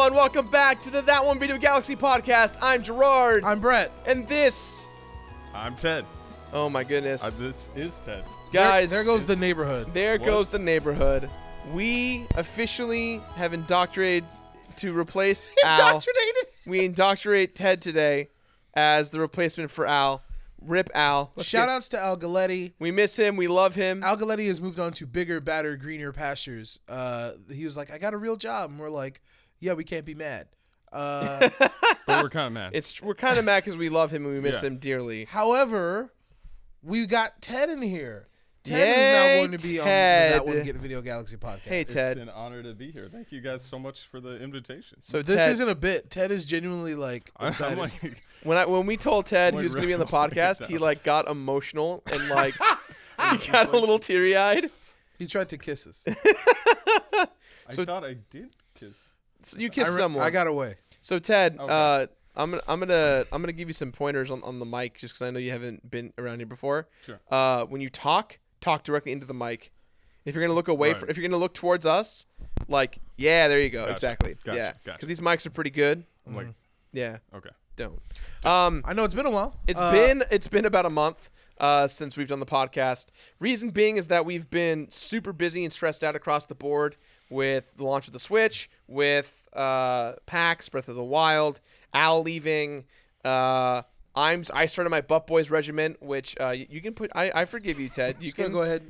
everyone. Welcome back to the That One Video Galaxy podcast. I'm Jirard. I'm Brett. And this... I'm Ted. Oh, my goodness. This is Ted. Guys. There goes the neighborhood. There goes the neighborhood. We officially have indoctrinated to replace Al. Indoctrinated? We indoctrinate Ted today as the replacement for Al. Rip Al. Shout-outs to Al Galetti. We miss him. We love him. Al Galetti has moved on to bigger, badder, greener pastures. He was like, I got a real job. And we're like, yeah, we can't be mad. But we're kind of mad. We're kind of mad because we love him and we miss him dearly. However, we got Ted in here. Ted is Yay, now going to be on Ted. That One Video Galaxy podcast. Hey, Ted. It's an honor to be here. Thank you guys so much for the invitation. So This Ted, isn't a bit. Ted is genuinely like excited. I'm like, when we told Ted he Went was going to be on the real podcast, down. he like got emotional and like he got a little teary-eyed. He tried to kiss us. I So- thought I did kiss. So you kissed someone. I got away. So Ted, Okay. I'm gonna give you some pointers on the mic just because I know you haven't been around here before. Sure. When you talk directly into the mic. If you're gonna look away, Right. if you're gonna look towards us, like there you go, Gotcha. exactly, Gotcha. yeah, Gotcha. because these mics are pretty good. I'm like, Yeah, okay. don't. I know it's been a while. It's been about a month since we've done the podcast. Reason being is that we've been super busy and stressed out across the board with the launch of the Switch, with PAX, Breath of the Wild, Al leaving. I started my Butt Boys regiment, which you can put. I forgive you, Ted. You Just can gonna go ahead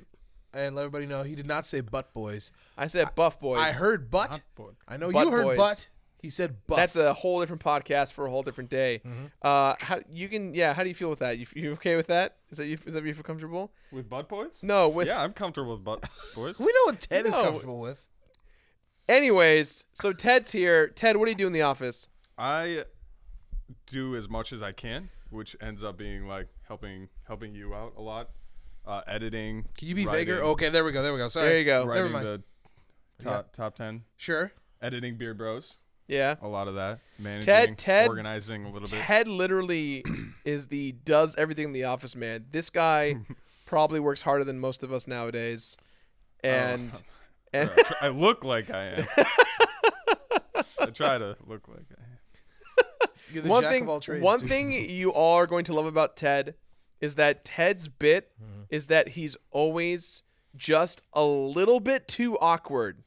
and let everybody know he did not say butt boys. I said Buff Boys. I heard butt. Hot boy. I know Butt you heard boys. butt. He said butt. That's a whole different podcast for a whole different day. How do you feel with that? You okay with that? Is that you feel comfortable? With butt boys? No, with Yeah, I'm comfortable with butt boys. We know what Ted is No. comfortable with. Anyways, so Ted's here. Ted, what do you do in the office? I do as much as I can, which ends up being like helping you out a lot. Editing. Can you be writing, vaguer? Okay, there we go. Sorry. There you go. Never Writing mind. the top 10. Sure. Editing Beard Bros. Yeah. A lot of that. Managing, Ted- organizing a little bit. Ted literally does everything in the office, man. This guy probably works harder than most of us nowadays. And I look like I am. I try to look like I am. You're the one jack thing of all trades. one dude. thing you all are going to love about Ted is that Ted's bit is that he's always just a little bit too awkward.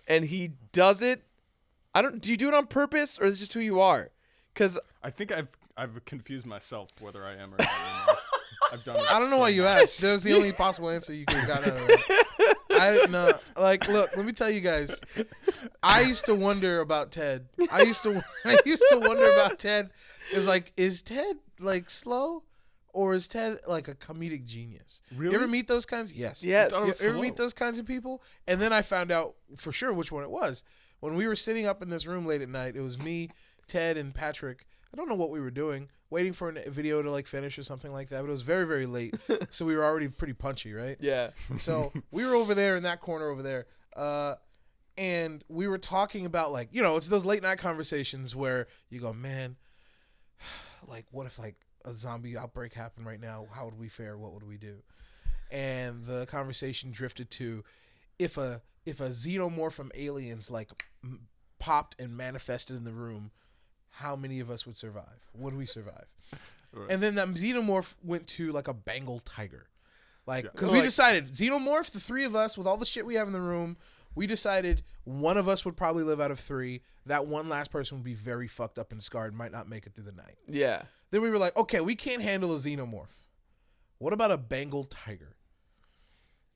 And he does it. Do you do it on purpose or is it just who you are? Cuz I think I've confused myself whether I am or not. anymore. I've done it. I don't know why you asked. That was the only possible answer you could have gotten out of that. Look, let me tell you guys. I used to wonder about Ted. I used to wonder about Ted. Is Ted like slow, or is Ted like a comedic genius? Really? You ever meet those kinds? Yes. Yes. You ever meet those kinds of people? And then I found out for sure which one it was. When we were sitting up in this room late at night, it was me, Ted, and Patrick. I don't know what we were doing, waiting for a video to like finish or something like that. But it was very, very late, so we were already pretty punchy, right? yeah. So we were over there in that corner over there, and we were talking about it's those late night conversations where you go, man, like what if like a zombie outbreak happened right now? How would we fare? What would we do? And the conversation drifted to if a xenomorph from aliens like popped and manifested in the room, how many of us would survive? Would we survive? Right. And then that xenomorph went to like a Bengal tiger. Because Yeah. we decided, xenomorph, the three of us, with all the shit we have in the room, we decided one of us would probably live out of three. That one last person would be very fucked up and scarred, might not make it through the night. Yeah. Then we were like, okay, we can't handle a xenomorph. What about a Bengal tiger?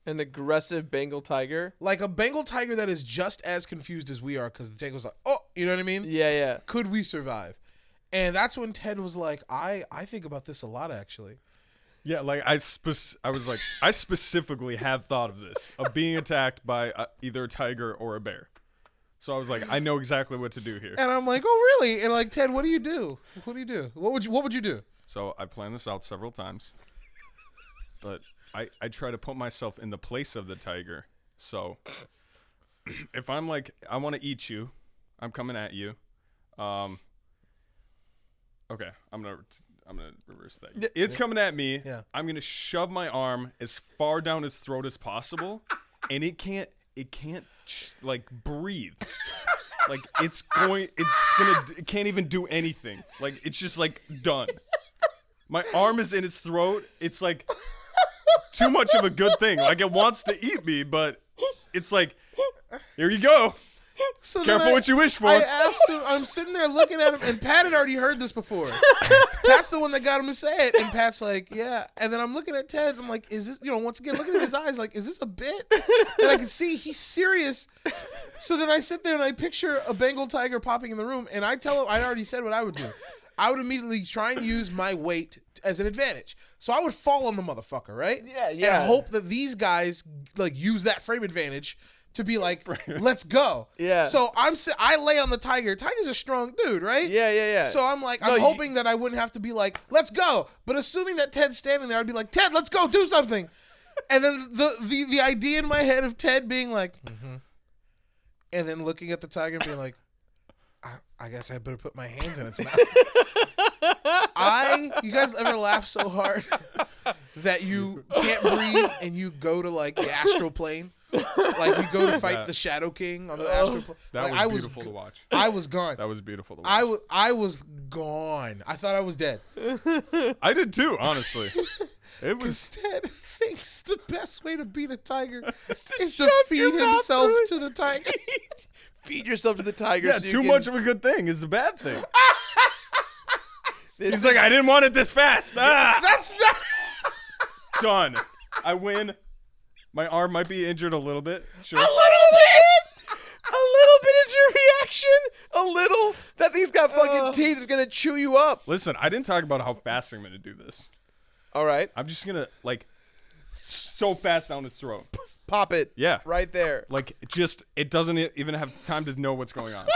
An aggressive Bengal tiger. Like a Bengal tiger that is just as confused as we are because the tiger was like, oh, you know what I mean? Yeah, yeah. Could we survive? And that's when Ted was like, I think about this a lot, actually. Yeah, like I specifically have thought of this, of being attacked by either a tiger or a bear. So I was like, I know exactly what to do here. And I'm like, oh, really? And like, Ted, what do you do? What do you do? What would you do? So I planned this out several times, but I try to put myself in the place of the tiger. So if I'm like, I want to eat you, I'm coming at you. Okay, I'm gonna reverse that. It's coming at me. Yeah. I'm gonna shove my arm as far down his throat as possible, and it can't like breathe. Like it can't even do anything. Like it's just like done. My arm is in its throat. It's like too much of a good thing. Like it wants to eat me, but it's like, here you go. So Careful what you wish for. I asked him, I'm sitting there looking at him, and Pat had already heard this before. Pat's the one that got him to say it, and Pat's like, yeah. And then I'm looking at Ted, I'm like, is this, once again, looking at his eyes, like, is this a bit? And I can see he's serious. So then I sit there and I picture a Bengal tiger popping in the room, and I tell him, I already said what I would do. I would immediately try and use my weight as an advantage. So I would fall on the motherfucker, right? Yeah. And hope that these guys, like, use that frame advantage to be like, let's go. Yeah. So I lay on the tiger. Tiger's a strong dude, right? Yeah. So I'm like, I'm hoping that I wouldn't have to be like, let's go. But assuming that Ted's standing there, I'd be like, Ted, let's go, do something. And then the idea in my head of Ted being like, and then looking at the tiger and being like, I guess I better put my hands in its mouth. You guys ever laugh so hard that you can't breathe and you go to like the astral plane? Like you go to fight the Shadow King on the astral plane. That like, was beautiful to watch. I was gone. That was beautiful to watch. I was gone. I thought I was dead. I did too, honestly. It was. Ted thinks the best way to beat a tiger is to shove feed your mouth himself through it. to the tiger. Feed yourself to the tiger. Yeah, so too much of a good thing is the bad thing. This He's like, I didn't want it this fast. Ah! That's not. Done. I win. My arm might be injured a little bit. Sure. A little bit is your reaction. A little. That thing's got fucking teeth. It's gonna chew you up. Listen, I didn't talk about how fast I'm gonna do this. All right. I'm just gonna like so fast down its throat. Pop it. Yeah. Right there. Like it doesn't even have time to know what's going on.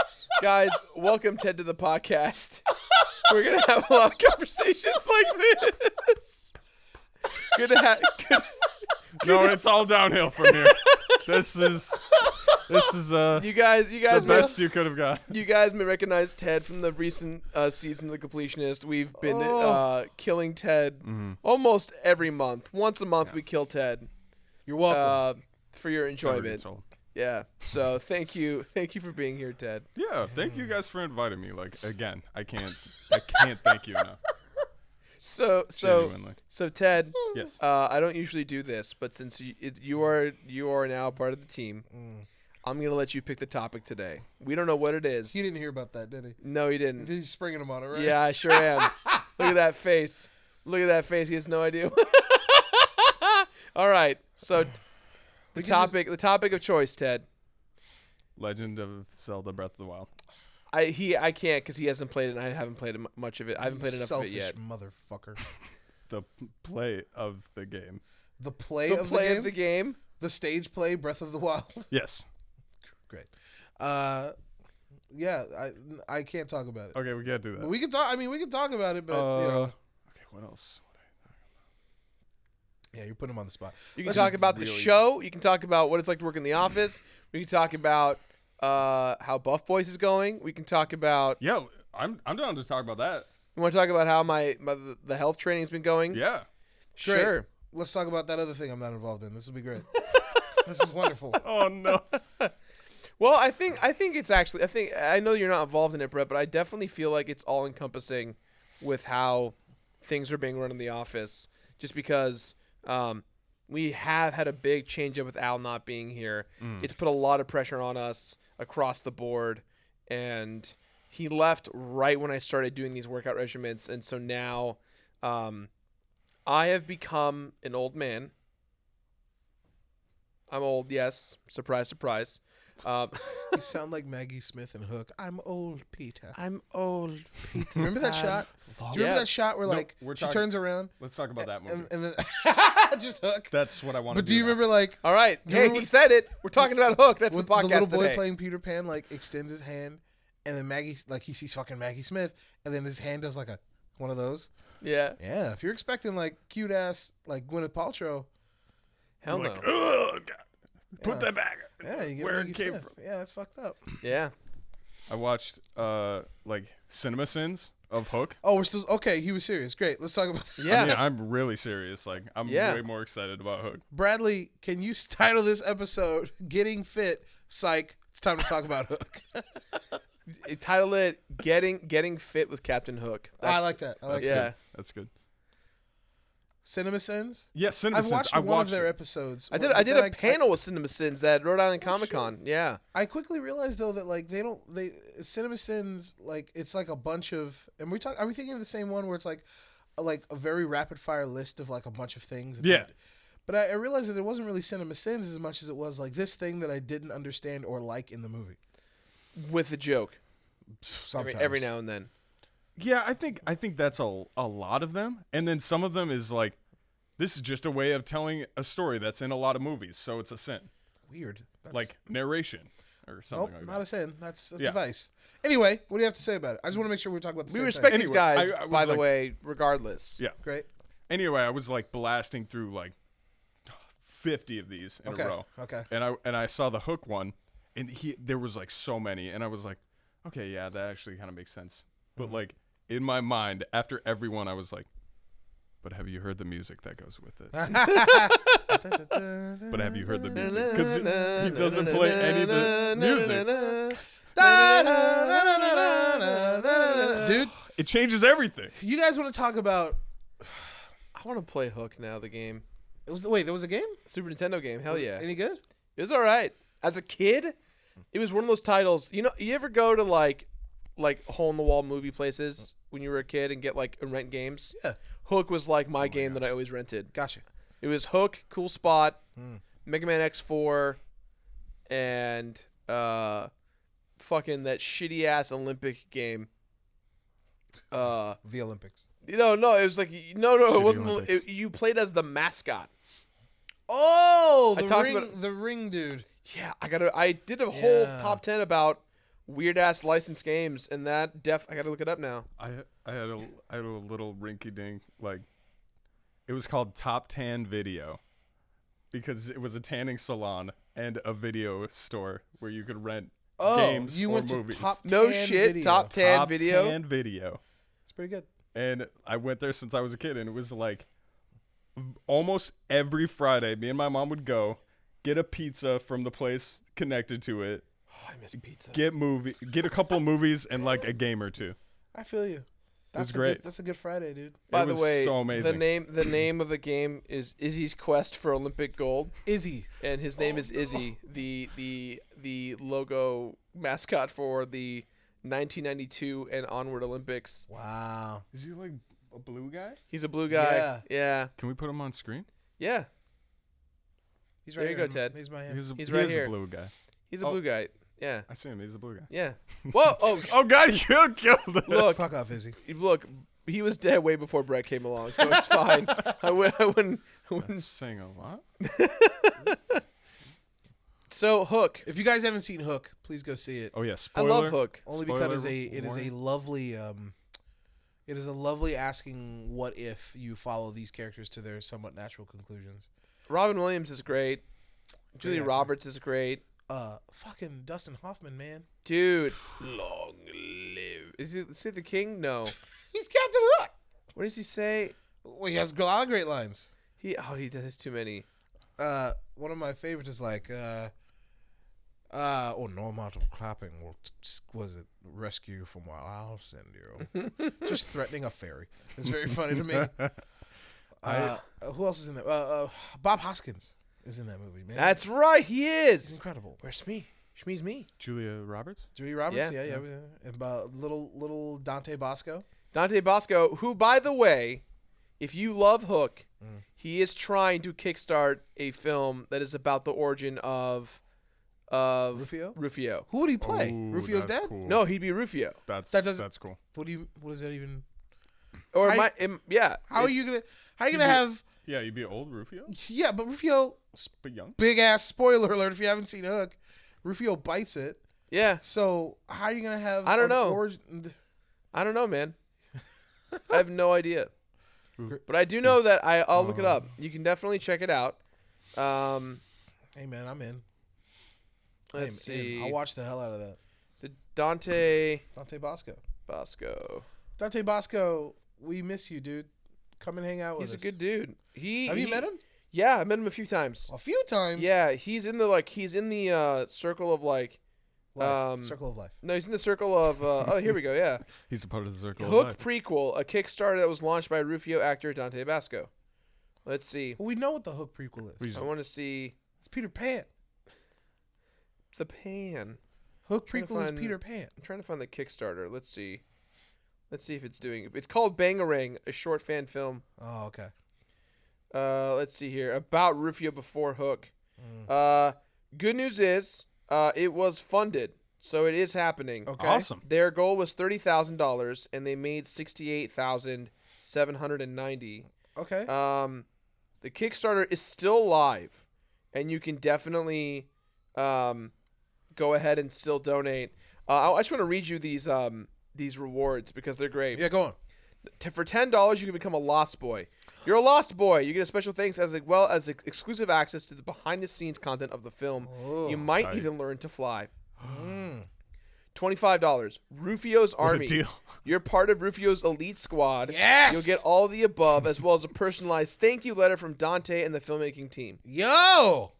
Guys, welcome Ted to the podcast. We're gonna have a lot of conversations like this. Good to have. No, it's all downhill from here. This is You guys the best you could have got. You guys may recognize Ted from the recent season of The Completionist. We've been killing Ted almost every month. Once a month we kill Ted. You're welcome. For your Never enjoyment. gets old. Yeah. So thank you for being here, Ted. Yeah, thank you guys for inviting me. Like again, I can't thank you enough. So Genuinely. Ted. Yes. I don't usually do this, but since you are now part of the team, I'm gonna let you pick the topic today. We don't know what it is. He didn't hear about that, did he? No, he didn't. He's springing him on it, right? Yeah, I sure am. Look at that face. Look at that face. He has no idea. All right. So the topic of choice, Ted. Legend of Zelda: Breath of the Wild. I can't because he hasn't played it, and I haven't played much of it. I haven't played enough of it yet. Motherfucker. The play of the game. The play The of play the game? of the game. The stage play, Breath of the Wild. Yes. Great. Yeah, I can't talk about it. Okay, we can't do that. We can talk. I mean, we can talk about it, but Okay, what else? yeah, you're putting him on the spot. You can Let's talk just about the show. You can talk about what it's like to work in the office. We can talk about how Buff Boys is going. We can talk about. Yeah, I'm down to talk about that. You want to talk about how the health training's been going? Yeah. Great. Sure. Let's talk about that other thing I'm not involved in. This will be great. This is wonderful. Oh no. Well, I think it's actually. I know you're not involved in it, Brett, but I definitely feel like it's all encompassing with how things are being run in the office. Just because we have had a big change up with Al not being here. It's put a lot of pressure on us across the board, and he left right when I started doing these workout regimens, and so now I have become an old man. I'm old, yes. Surprise, surprise. You sound like Maggie Smith and Hook. I'm old, Peter. I'm old, Peter. Remember that shot? Do you remember that shot where like she turns around Let's talk about that movie. and then just Hook? That's what I want to But do you remember like All right. You Hey, remember he said it. We're talking about Hook. That's the with podcast the little boy today. playing Peter Pan like extends his hand, and then Maggie like he sees fucking Maggie Smith, and then his hand does like one of those. Yeah. Yeah, if you're expecting like cute ass like Gwyneth Paltrow, Hell no. like, oh God. Put Yeah. that back. yeah, you get Where Maggie it came Smith. from. Yeah, that's fucked up. Yeah. I watched like Cinema Sins of Hook. Oh, we're still okay. He was serious. Great. Let's talk about Yeah. I mean, I'm really serious. Like, I'm Yeah. way more excited about Hook. Bradley. Can you title this episode "Getting Fit, Psych, It's time to talk about Hook. Title it "Getting Fit with Captain Hook." I like that. I like That's that. good. That's good. Cinema Sins. Yeah, Cinema I've Sins. watched one of their episodes. I did a panel with Cinema Sins at Rhode Island Comic Con. Yeah. I quickly realized though that like Cinema Sins, like it's like a bunch of, and are we thinking of the same one where it's like a very rapid fire list of like a bunch of things? Yeah. But I realized that it wasn't really Cinema Sins as much as it was like this thing that I didn't understand or like in the movie. With a joke. Sometimes. Every now and then. Yeah, I think that's a lot of them, and then some of them is like, this is just a way of telling a story that's in a lot of movies, so it's a sin. Weird. Like narration or something Nope, like not that. a sin. That's a device. Anyway, what do you have to say about it? I just want to make sure we're talking about the We same respect thing. these Anyway, guys, I was by the like- way, regardless. Yeah. Great. Anyway, I was like blasting through like 50 of these in a row. Okay. And I saw the Hook one, and there was like so many, and I was like, okay, yeah, that actually kind of makes sense. But like in my mind, after every one, I was like, but have you heard the music that goes with it? But have you heard the music? Because he doesn't play any of the music. Dude, It changes everything. you guys want to talk about? I want to play Hook now, the game. Wait, there was a game? Super Nintendo game. Hell yeah. Any good? It was all right. As a kid, it was one of those titles. You know, you ever go to like hole in the wall movie places when you were a kid and get like and rent games? Yeah. Hook was like my game that I always rented. Gotcha. It was Hook, Cool Spot, Mega Man X4, and fucking that shitty ass Olympic game. The Olympics. No, it was like it wasn't. Olympics. You played as the mascot. Oh, I the talked ring, about- the ring dude. Yeah, I did a whole Yeah. top 10 about weird ass licensed games, and that I gotta look it up now. I had a little rinky dink, like, it was called Top Tan Video, because it was a tanning salon and a video store where you could rent games you or went movies. to Top No 10 shit, Video. top 10 Top video. Tan Video. It's pretty good. And I went there since I was a kid, and it was like almost every Friday, me and my mom would go get a pizza from the place connected to it, Oh, I miss pizza. get a couple movies and like a game or two. I feel you. That's great. That's a good Friday, dude. By It the was way, so amazing. the name of the game is Izzy's Quest for Olympic Gold, Izzy. and his name is Izzy, the logo mascot for the 1992 and onward Olympics. Wow. Is he like a blue guy? He's a blue guy. Yeah. Can we put him on screen? Yeah. He's There right you here. go, Ted. He's my He's He's right he is here. a blue guy. He's a Oh. blue guy. Yeah. I see him. He's a blue guy. Yeah. Whoa. Oh, Oh God, you killed him. look. Fuck off, Izzy. Look. He was dead way before Brett came along, so it's fine. I wouldn't. That's saying a lot. So Hook. If you guys haven't seen Hook, please go see it. Oh yeah, I spoiler. love Hook. Only Spoiler because it is a warning. lovely it is a lovely asking what if you follow these characters to their somewhat natural conclusions. Robin Williams is great. Julia actor. Roberts is great. Fucking Dustin Hoffman, man. Dude. Long live. Is he the king? No. He's Captain Hook. What does he say? Well, he has a lot of great lines. He does too many. One of my favorites is like no amount of clapping will rescue you from what I'll send you. Just threatening a fairy. It's very funny to me. Who else is in there? Bob Hoskins is in that movie, man. That's right, he It's is. incredible. Where's me? Shmee's me. Julia Roberts. Julia Roberts, Yeah. yeah. And little Dante Basco. Dante Basco, who, by the way, if you love Hook, he is trying to kickstart a film that is about the origin of Rufio? Who would he play? Ooh, Rufio's that's dad? Cool. No, he'd be Rufio. that's that doesn't- that's cool. What does that even? Or How- yeah. How are you gonna have? Yeah, you'd be old Rufio, Yeah, but Rufio, but young. big ass spoiler alert if you haven't seen Hook, Rufio bites it. Yeah. So how are you gonna have? I don't an know. origin- I don't know, man. I have no idea. Ooh. But I do know that I'll look it up. You can definitely check it out. Hey man, I'm in. Let's I'm in. see. I'll watch the hell out of that. So Dante Dante Basco. Basco. Dante Basco, we miss you, dude. Come and hang out with He's us. a good dude. Have you met him? Yeah, I met him a few times. A few times. Yeah, he's in the circle of like Life. Circle of Life. No, he's in the circle of. Oh, here we go. Yeah, He's a part of the circle. Hook of life. prequel, a Kickstarter that was launched by Rufio actor Dante Basco. Let's see. Well, we know what the Hook prequel is. I want to see It's Peter Pan. the pan. Hook Trying to prequel is find- Peter Pan. I'm trying to find the Kickstarter. Let's see. Let's see if it's doing it. It's called Bangarang, a short fan film. Oh, okay. Let's see here. About Rufio before Hook. Good news is it was funded, so it is happening. Okay. Awesome. Their goal was $30,000, and they made $68,790. Okay. The Kickstarter is still live, and you can definitely go ahead and still donate. I just want to read you these rewards because they're great. Yeah, go on. For $10, you can become a Lost Boy. You're a Lost Boy. You get a special thanks as well as exclusive access to the behind-the-scenes content of the film. Oh, you might tight. even learn to fly. Mm. $25. Rufio's What a Army. deal. You're part of Rufio's elite squad. Yes! You'll get all the above, as well as a personalized thank you letter from Dante and the filmmaking team. Yo!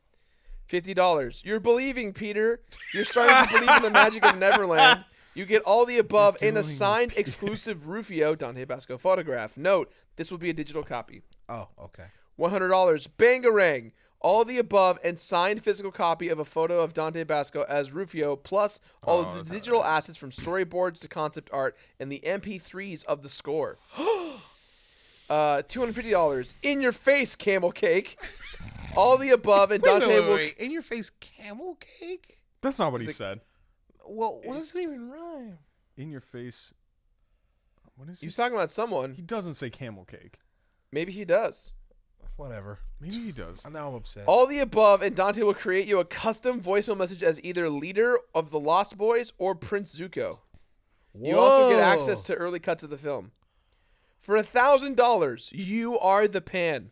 $50. You're believing, Peter. You're starting to believe in the magic of Neverland. You get all the above and a doing it, signed exclusive Rufio Dante Basco photograph. Note, this will be a digital copy. Oh, okay. $100. Bangarang. All the above and signed physical copy of a photo of Dante Basco as Rufio, plus all of the digital assets from storyboards to concept art and the MP3s of the score. $250. In your face, camel cake. All the above and Dante will. Wait. In your face camel cake? That's not what he It's said. Well, what does it even rhyme? In your face. What is He was he? talking about someone. He doesn't say camel cake. Maybe he does. Whatever. Maybe he does. Now I'm upset. All the above, and Dante will create you a custom voicemail message as either leader of the Lost Boys or Prince Zuko. You also get access to early cuts of the film. For $1,000, you are the Pan.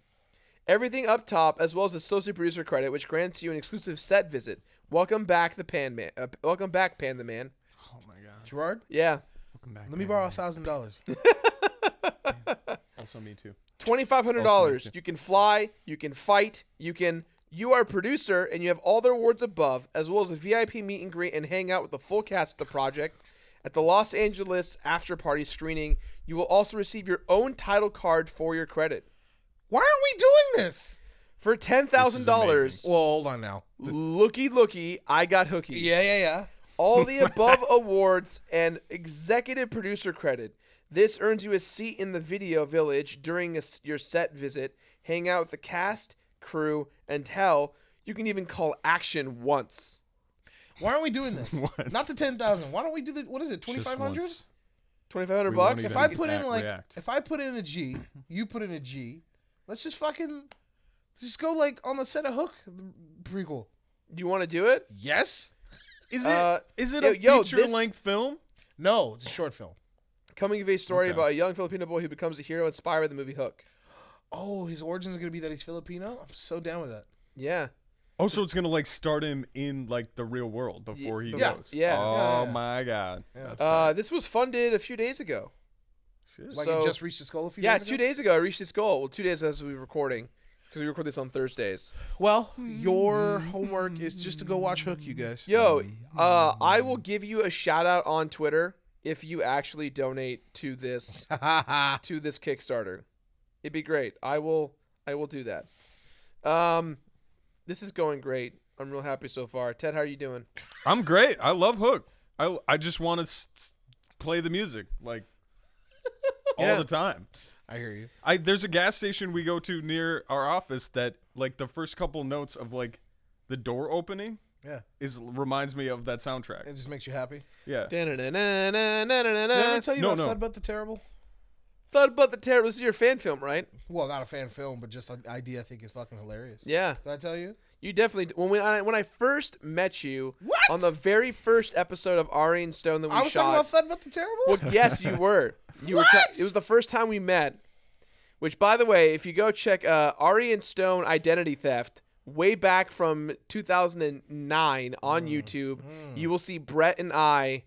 Everything up top, as well as associate producer credit, which grants you an exclusive set visit. Welcome back, the Pan Man. Welcome back, Pan the Man. Oh my god. Jirard, Yeah. Welcome back. let me borrow $1,000. Also me too. $2,500. You can fly. You can fight. You are a producer, and you have all the rewards above, as well as a VIP meet and greet and hang out with the full cast of the project. At the Los Angeles after party screening, you will also receive your own title card for your credit. Why aren't we doing this? For $10,000, Well, hold on now. looky, I got hooky. Yeah. All the above awards and executive producer credit. This earns you a seat in the video village during your set visit. Hang out with the cast, crew, and hell, you can even call action once. Why aren't we doing this? What? Not the 10,000. Why don't we do the, what is it, Just 2,500? once. $2,500 We bucks. won't If even I put in react. if I put in a G, you put in a G, let's just go like on the set of Hook the prequel. You want to do it? Yes? Is Uh, it? Is it yo, a yo, feature-length film? No, it's a short film. Coming of age story Okay. about a young Filipino boy who becomes a hero inspired by the movie Hook. Oh, his origins are gonna be that he's Filipino. I'm so down with that. Yeah. Oh, so it's gonna like start him in like the real world before he Yeah. goes. Yeah. Oh Yeah. my god. Yeah. That's tight. This was funded a few days ago. Shit. Like So- it just reached his goal a few Yeah, days 2 ago? days ago I reached its goal. Well, 2 days as we were recording, because we record this on Thursdays. Well, your homework is just to go watch Hook, you guys. Yo, I will give you a shout out on Twitter if you actually donate to this Kickstarter. It'd be great. I will do that. This is going great. I'm real happy so far. Ted, how are you doing? I'm great. I love Hook. I just want to play the music like all Yeah. the time. I hear you. There's a gas station we go to near our office that like the first couple notes of like the door opening Yeah. reminds me of that soundtrack. It just makes you happy. Yeah. Did I ever tell you No, about no. Thud But the Terrible? Thought about the Terror. This is your fan film, right? Well, not a fan film, but just an idea I think is fucking hilarious. Yeah. Did I tell you? You definitely. When I first met you What? on the very first episode of Ari and Stone that we I was shot. talking about Thud But the Terrible? Well, yes, you were. You were. What? It was the first time we met. Which, by the way, if you go check Ari and Stone Identity Theft way back from 2009 on YouTube, you will see Brett and I.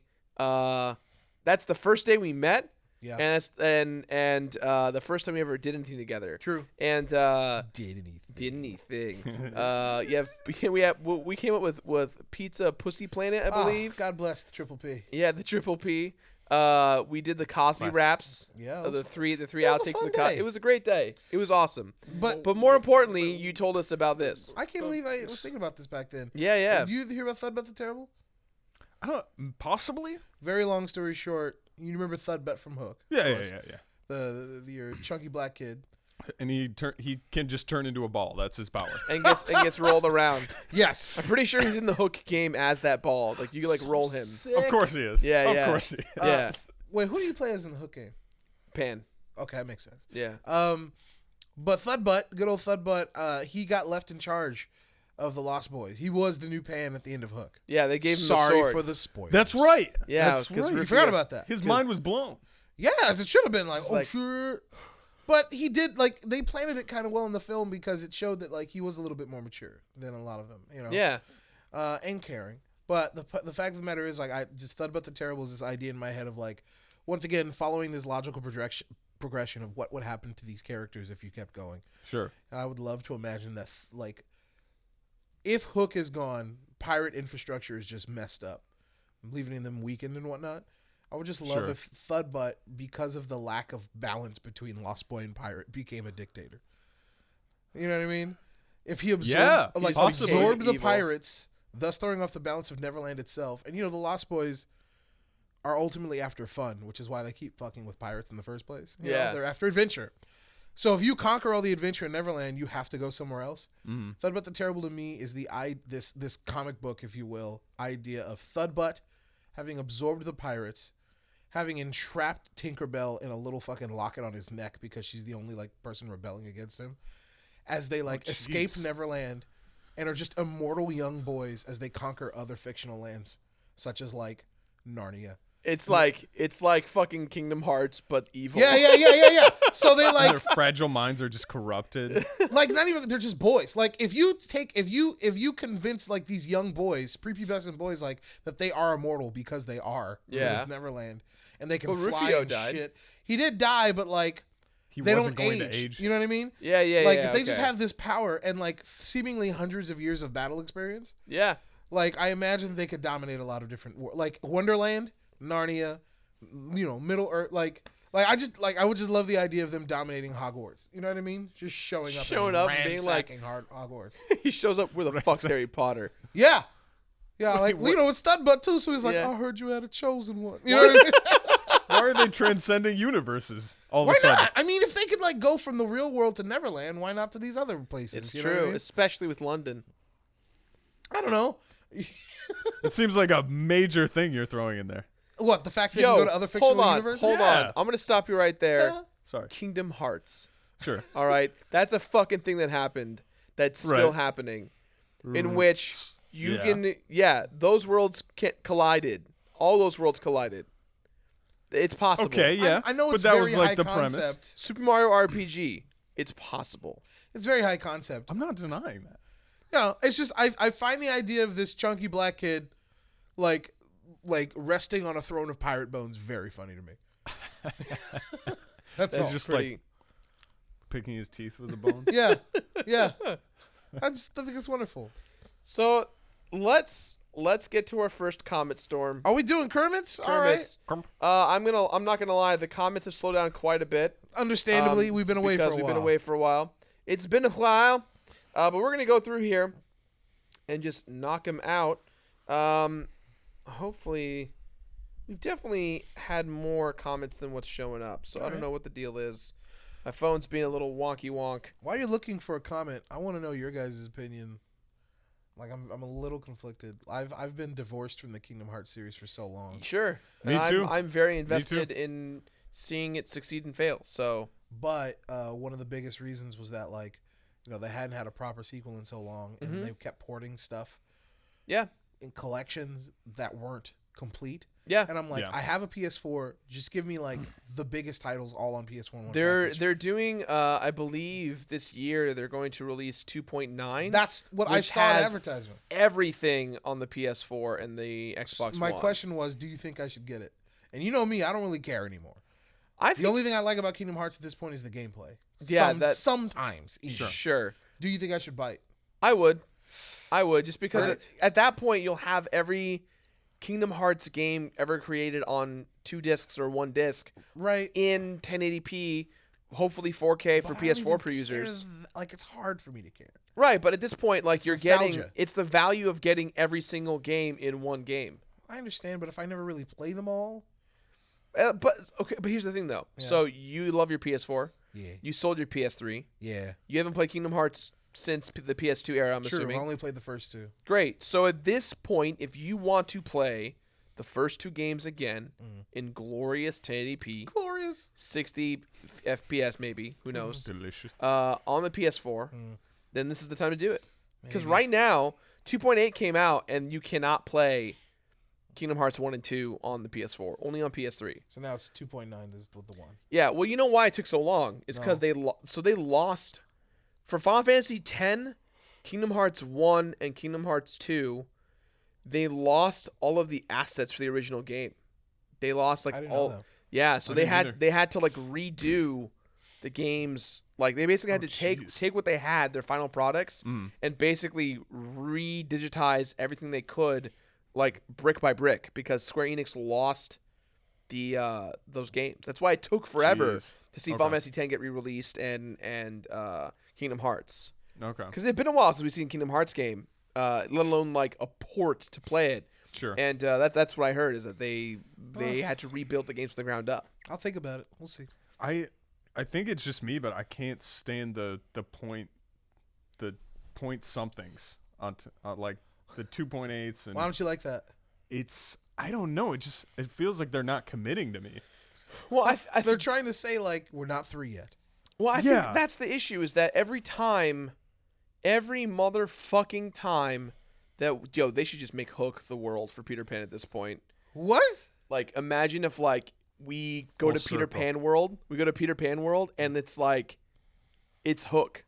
That's the first day we met. Yeah. And that's the first time we ever did anything together. True. And Did anything. We came up with Pizza Pussy Planet, I believe. God bless the Triple P. Yeah, the Triple P. We did the Cosby Classic. raps. Yeah. The three was a outtakes fun of the day. It was a great day. It was awesome. But more importantly, you told us about this. I can't believe I was thinking about this back then. Yeah. Did you hear about Thudbutt the Terrible? I don't possibly. Very long story short, you remember Thudbutt from Hook? Yeah. Your chunky black kid. And he can just turn into a ball. That's his power. And gets rolled around. Yes. I'm pretty sure he's in the Hook game as that ball. Like you can roll him. Sick. Of course he is. Yeah, Of yeah. course he is. Yeah. Wait, who do you play as in the Hook game? Pan. Okay, that makes sense. Yeah. But Thudbutt, good old Thudbutt, he got left in charge of the Lost Boys. He was the new Pan at the end of Hook. Yeah, they gave him the Sorry sword. for the spoilers. That's right. Yeah, That's 'cause right. You forgot about that. His mind was blown. Yes, it should have been like, It's oh, like- sure. But he did, they planted it kind of well in the film because it showed that, he was a little bit more mature than a lot of them, Yeah. And caring. But the fact of the matter is, I just thought about the Terrible is this idea in my head of, once again, following this logical progression of what would happen to these characters if you kept going. Sure. I would love to imagine that, if Hook is gone, pirate infrastructure is just messed up, leaving them weakened and whatnot. I would just love Sure. if Thudbutt, because of the lack of balance between Lost Boy and pirate, became a dictator. You know what I mean? If he absorbed, possibly. absorbed the Evil. pirates, thus throwing off the balance of Neverland itself. And the Lost Boys are ultimately after fun, which is why they keep fucking with pirates in the first place. You know, Yeah. they're after adventure. So if you conquer all the adventure in Neverland, you have to go somewhere else. Mm. Thudbutt the Terrible to me is this comic book, if you will, idea of Thudbutt having absorbed the pirates, having entrapped Tinkerbell in a little fucking locket on his neck because she's the only person rebelling against him, as they escape jeez. Neverland and are just immortal young boys as they conquer other fictional lands, such as Narnia. It's like fucking Kingdom Hearts, but evil. Yeah. So they Their fragile minds are just corrupted. not even they're just boys. If you convince these young boys, prepubescent boys, that they are immortal because they are. Yeah. Of Neverland, and they can But fly Rufio and died. shit. He did die, but He they wasn't don't going to age. You know what I mean? Yeah. If they just okay. have this power and seemingly hundreds of years of battle experience, Yeah. I imagine they could dominate a lot of different Wonderland, Narnia, Middle Earth, I would just love the idea of them dominating Hogwarts. You know what I mean? Just showing up and being ransacking Hogwarts. He shows up with a fuck's Harry Potter. Yeah. Yeah, Wait, what? it's Thudbutt too, so he's like, Yeah. I heard you had a chosen one. You know what I mean? Why are they transcending universes all of Why a sudden? not? I mean, if they could go from the real world to Neverland, why not to these other places? It's You know what true, I mean? especially with London. I don't know. It seems like a major thing you're throwing in there. What, the fact that they can go to other fictional universes? Hold Yeah. on. I'm gonna stop you right there. Yeah. Sorry. Kingdom Hearts. Sure. All right, that's a fucking thing that happened. That's still Right. happening. In which you Yeah. those worlds collided. All those worlds collided. It's possible. Okay, yeah. I know it's but that very was high the concept. premise. Super Mario RPG. It's possible. It's very high concept. I'm not denying that. It's just I find the idea of this chunky black kid resting on a throne of pirate bones very funny to me. That's all. He's just Pretty. picking his teeth with the bones. Yeah. I think it's wonderful. So let's get to our first comet storm. Are we doing Kermits? All right. Kermits. I'm not gonna lie. The comets have slowed down quite a bit. Understandably, we've been away for a while. Because we've been away for a while. It's been a while, but we're gonna go through here and just knock them out. Hopefully, we've definitely had more comments than what's showing up. So I don't know what the deal is. My phone's being a little wonky wonk. While you're looking for a comment, I want to know your guys' opinion. I'm a little conflicted. I've been divorced from the Kingdom Hearts series for so long. Sure. Me And too. I'm very too. invested in seeing it succeed and fail. So But one of the biggest reasons was that they hadn't had a proper sequel in so long, and they kept porting stuff. Yeah. In collections that weren't complete. Yeah. And I'm like, Yeah. I have a PS4. Just give me the biggest titles all on PS4. One They're package. doing I believe this year they're going to release 2.9. That's what I which saw in has advertisement. everything on the PS4 and the Xbox My One. question was, do you think I should get it? And you know me, I don't really care anymore. The only thing I like about Kingdom Hearts at this point is the gameplay. Yeah, sometimes. Even. Sure. Do you think I should bite? I would, just because Right. at that point you'll have every Kingdom Hearts game ever created on 2 discs or 1 disc, Right. in 1080p, hopefully 4K for But I don't PS4 even Pro users. care. Like, it's hard for me to care. Right, but at this point, like, It's you're nostalgia. getting, it's the value of getting every single game in one game. I understand, but if I never really play them all, But here's the thing though. Yeah. So you love your PS4. yeah, You sold your PS3. yeah. You haven't played Kingdom Hearts since the PS2 era, I'm True. assuming. I only played the first 2. Great. So at this point, if you want to play the first 2 games again in glorious 1080p, Glorious. 60 FPS maybe, who knows, Delicious. on the PS4, then this is the time to do it. Because Maybe. right now, 2.8 came out, and you cannot play Kingdom Hearts 1 and 2 on the PS4, only on PS3. So now it's 2.9 is the one. Yeah, well, you know why it took so long? It's because they lost for Final Fantasy X, Kingdom Hearts 1, and Kingdom Hearts 2. They lost all of the assets for the original game. They lost like I didn't know all. that. Yeah, so I they didn't had either. to like redo the games. Like they basically had to jeez. take what they had, their final products, Mm. and basically re-digitize everything they could, like brick by brick, because Square Enix lost the those games. That's why it took forever Jeez. to see Okay. Final Fantasy X get re-released and Kingdom Hearts, Okay. because it's been a while since we've seen Kingdom Hearts game, let alone like a port to play it. Sure. And that's what I heard, is that they had to rebuild the games from the ground up. I'll think about it. We'll see. I think it's just me, but I can't stand the point somethings on like the 2.8s and Why don't you like that? it's I don't know. It feels like they're not committing to me. Well, They're trying to say like we're not 3 yet. I Yeah. think that's the issue, is that every motherfucking time that they should just make Hook the world for Peter Pan at this point. What? Like, imagine if like we go Full to Peter circle. Pan World, and it's like it's Hook.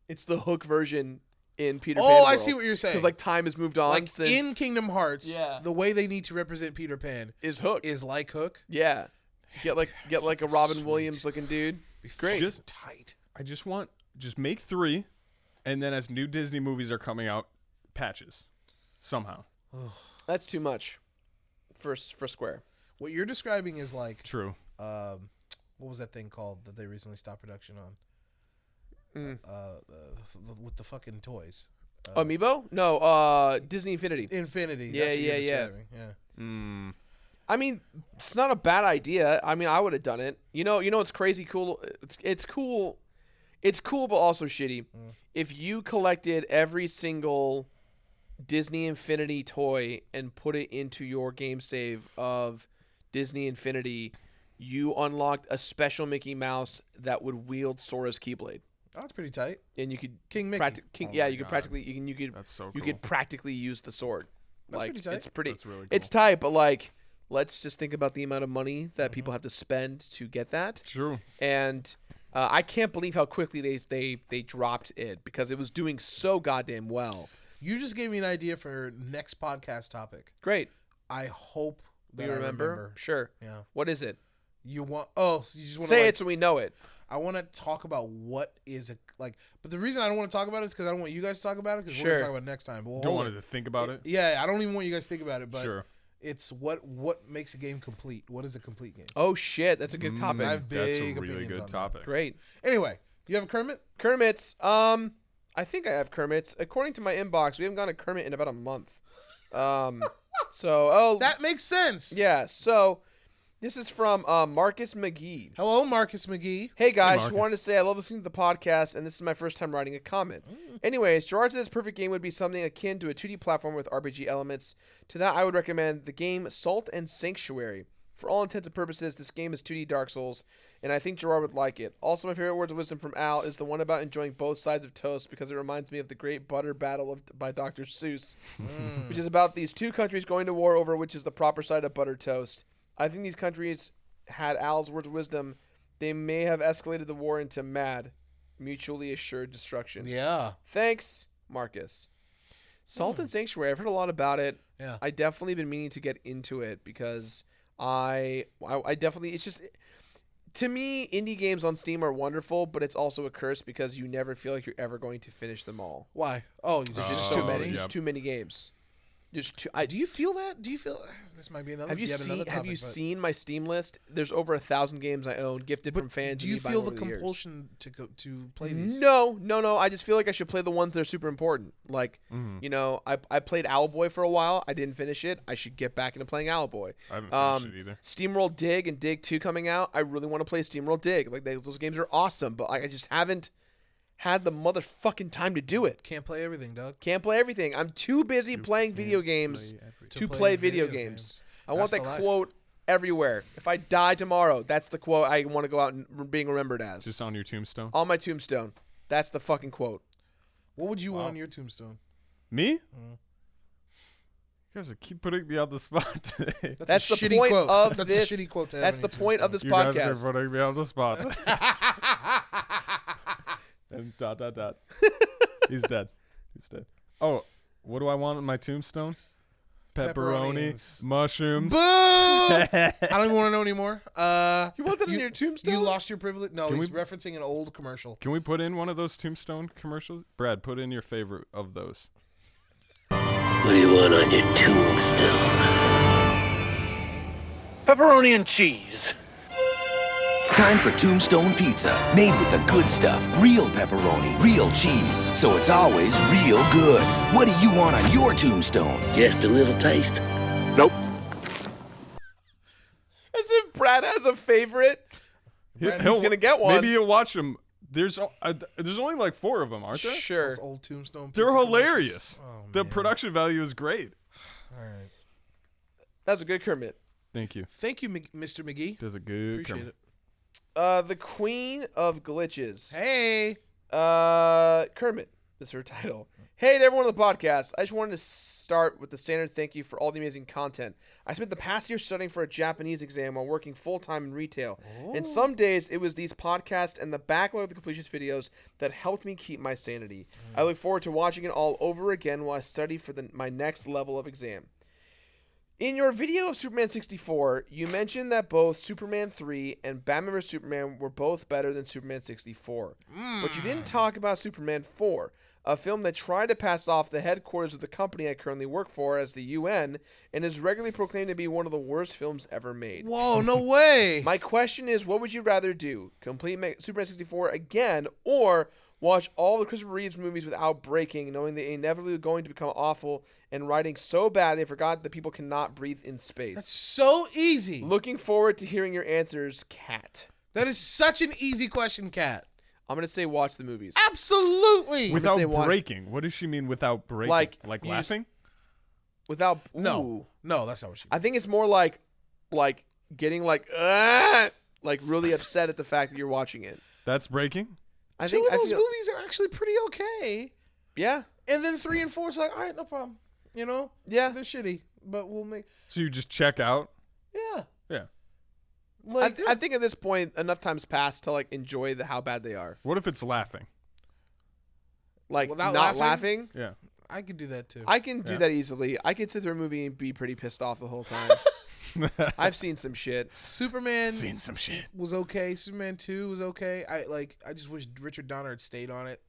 It's the Hook version in Peter Pan Oh, World. I see what you're saying. Because like time has moved on Like since in Kingdom Hearts, Yeah. the way they need to represent Peter Pan is Hook. is like Hook. Yeah. Get like a Robin Sweet. Williams looking dude. Be Great. fucking tight. I just make 3, and then as new Disney movies are coming out, patches somehow. That's too much for Square. What you're describing is like True. what was that thing called that they recently stopped production on? With the fucking toys. Amiibo? No, Disney Infinity. Infinity. Yeah, That's what you're yeah, yeah. describing. Yeah. Mm. I mean, it's not a bad idea. I mean, I would have done it. You know, it's crazy cool. It's cool. It's cool, but also shitty. If you collected every single Disney Infinity toy and put it into your game save of Disney Infinity, you unlocked a special Mickey Mouse that would wield Sora's Keyblade, Oh, that's pretty tight. and you could King Mickey. Oh yeah, my you could God. practically you could That's so cool. you could practically use the sword. That's like pretty tight. it's pretty. That's really cool. It's tight, but like, let's just think about the amount of money that people have to spend to get that. True. And I can't believe how quickly they dropped it, because it was doing so goddamn well. You just gave me an idea for next podcast topic. Great. I hope that You I remember? Sure. Yeah. What is it? You want? Oh, so you just want to Say it so we know it. I want to talk about what is a like. But the reason I don't want to talk about it is because I don't want you guys to talk about it. Because we're Sure. gonna talk about it next time. But we'll Don't hold want it. to think about it. Yeah, I don't even want you guys to think about it. But Sure. it's what makes a game complete. What is a complete game? Oh shit, that's a good topic. I have That's a big really opinions on good that. topic. Great. Anyway, you have a Kermit? Kermit's. I think I have Kermit's. According to my inbox, we haven't gotten a Kermit in about a month. That makes sense. Yeah. So this is from Marcus McGee. Hello, Marcus McGee. Hey guys, just Marcus. wanted to say I love listening to the podcast, and this is my first time writing a comment. Anyways, Jirard says perfect game would be something akin to a 2D platform with RPG elements. To that, I would recommend the game Salt and Sanctuary. For all intents and purposes, this game is 2D Dark Souls, and I think Jirard would like it. Also, my favorite words of wisdom from Al is the one about enjoying both sides of toast, because it reminds me of the Great Butter Battle by Dr. Seuss, which is about these two countries going to war over which is the proper side of buttered toast. I think these countries had Al's words of wisdom. They may have escalated the war into mad, mutually assured destruction. Yeah. Thanks, Marcus. Salt and Sanctuary, I've heard a lot about it. Yeah. I definitely been meaning to get into it, because I definitely, it's just, To me, indie games on Steam are wonderful, but it's also a curse because you never feel like you're ever going to finish them all. Why? Oh, there's just too many. There's too many games. There's too. Do you feel that? Do you feel this might be another? Have you topic, seen my Steam list? There's over 1,000 games I own, gifted from fans. Do you feel the compulsion to play these? No. I just feel like I should play the ones that are super important. Like, you know, I played Owlboy for a while. I didn't finish it. I should get back into playing Owlboy. I haven't finished it either. Steamroll Dig and Dig 2 coming out. I really want to play Steamroll Dig. Like, those games are awesome, but I just haven't had the motherfucking time to do it. Can't play everything, Doug. Can't play everything. I'm too busy playing video games to play video games. I want that quote everywhere. If I die tomorrow, that's the quote I want to go out and being remembered as. Just on your tombstone? On my tombstone. That's the fucking quote. What would you want on your tombstone? Me? You guys keep putting me on the spot today. That's the point of this. That's a shitty quote to have. That's the point of this podcast. You guys are putting me on the spot. And ... He's dead. Oh, what do I want on my tombstone? Pepperoni, mushrooms. Boo! I don't even want to know anymore. You want that on your tombstone? You lost your privilege. No, he's referencing an old commercial. Can we put in one of those tombstone commercials? Brad, put in your favorite of those. What do you want on your tombstone? Pepperoni and cheese. Time for Tombstone Pizza, made with the good stuff. Real pepperoni, real cheese, so it's always real good. What do you want on your tombstone? Just a little taste? Nope. As if Brad has a favorite. He's going to get one. Maybe you'll watch them. There's only like 4 of them, aren't there? Sure. Those old Tombstone They're Pizza hilarious. Oh, the production value is great. All right. That's a good Kermit. Thank you. Thank you, Mr. McGee. Does a good Appreciate Kermit. it. The Queen of Glitches. Hey. Kermit. This is her title. Hey to everyone on the podcast. I just wanted to start with the standard thank you for all the amazing content. I spent the past year studying for a Japanese exam while working full-time in retail. And some days it was these podcasts and the backlog of the Completionist videos that helped me keep my sanity. I look forward to watching it all over again while I study for my next level of exam. In your video of Superman 64, you mentioned that both Superman 3 and Batman vs. Superman were both better than Superman 64. But you didn't talk about Superman 4, a film that tried to pass off the headquarters of the company I currently work for as the UN and is regularly proclaimed to be one of the worst films ever made. Whoa, no way. My question is, what would you rather do? Complete Superman 64 again, or watch all the Christopher Reeves movies without breaking, knowing they inevitably going to become awful and writing so bad they forgot that people cannot breathe in space? That's so easy. Looking forward to hearing your answers, Kat. That is such an easy question, Kat. I'm going to say watch the movies. Absolutely. Without breaking. What does she mean without breaking? Like laughing? Without... No, that's not what she means. I think it's more like getting like really upset at the fact that you're watching it. That's breaking? Two of those movies are actually pretty okay. Yeah. And then 3 and 4 is like, all right, no problem. You know? Yeah. They're shitty, but we'll make... So you just check out? Yeah. Yeah. Like, I think at this point, enough time's passed to like enjoy how bad they are. What if it's laughing? Like without not laughing? Yeah. I could do that too. I can do that easily. I could sit through a movie and be pretty pissed off the whole time. I've seen some shit. Superman seen some shit. Was okay. Superman 2 was okay. I just wish Richard Donner had stayed on it.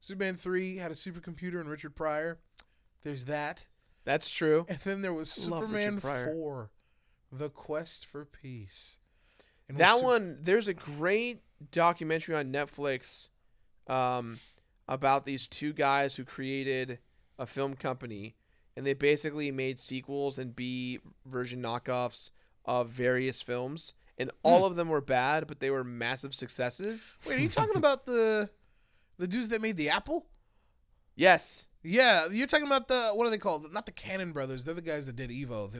Superman 3 had a supercomputer and Richard Pryor. There's that. That's true. And then there was Superman 4, The Quest for Peace. And that one, there's a great documentary on Netflix about these two guys who created a film company, and they basically made sequels and B version knockoffs of various films, and all of them were bad, but they were massive successes. Wait, are you talking about the dudes that made the Apple? Yes. Yeah, you're talking about what are they called? Not the Cannon brothers. They're the guys that did Evo.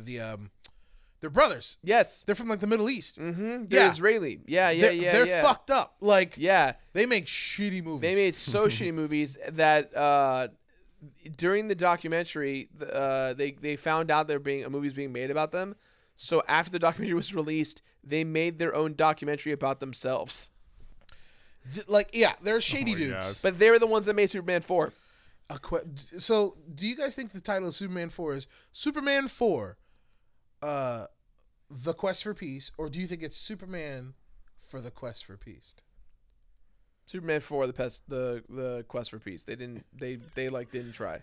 They're brothers. Yes. They're from like the Middle East. Mm-hmm. They're Israeli. Yeah. They're fucked up. Like, yeah. They make shitty movies. They made so shitty movies that during the documentary, they found out a movie was being made about them. So after the documentary was released, they made their own documentary about themselves. They're shady dudes. God. But they were the ones that made Superman 4. So, do you guys think the title of Superman 4 is Superman 4, The Quest for Peace, or do you think it's Superman for the quest for peace. Superman 4, the quest for peace. They didn't try.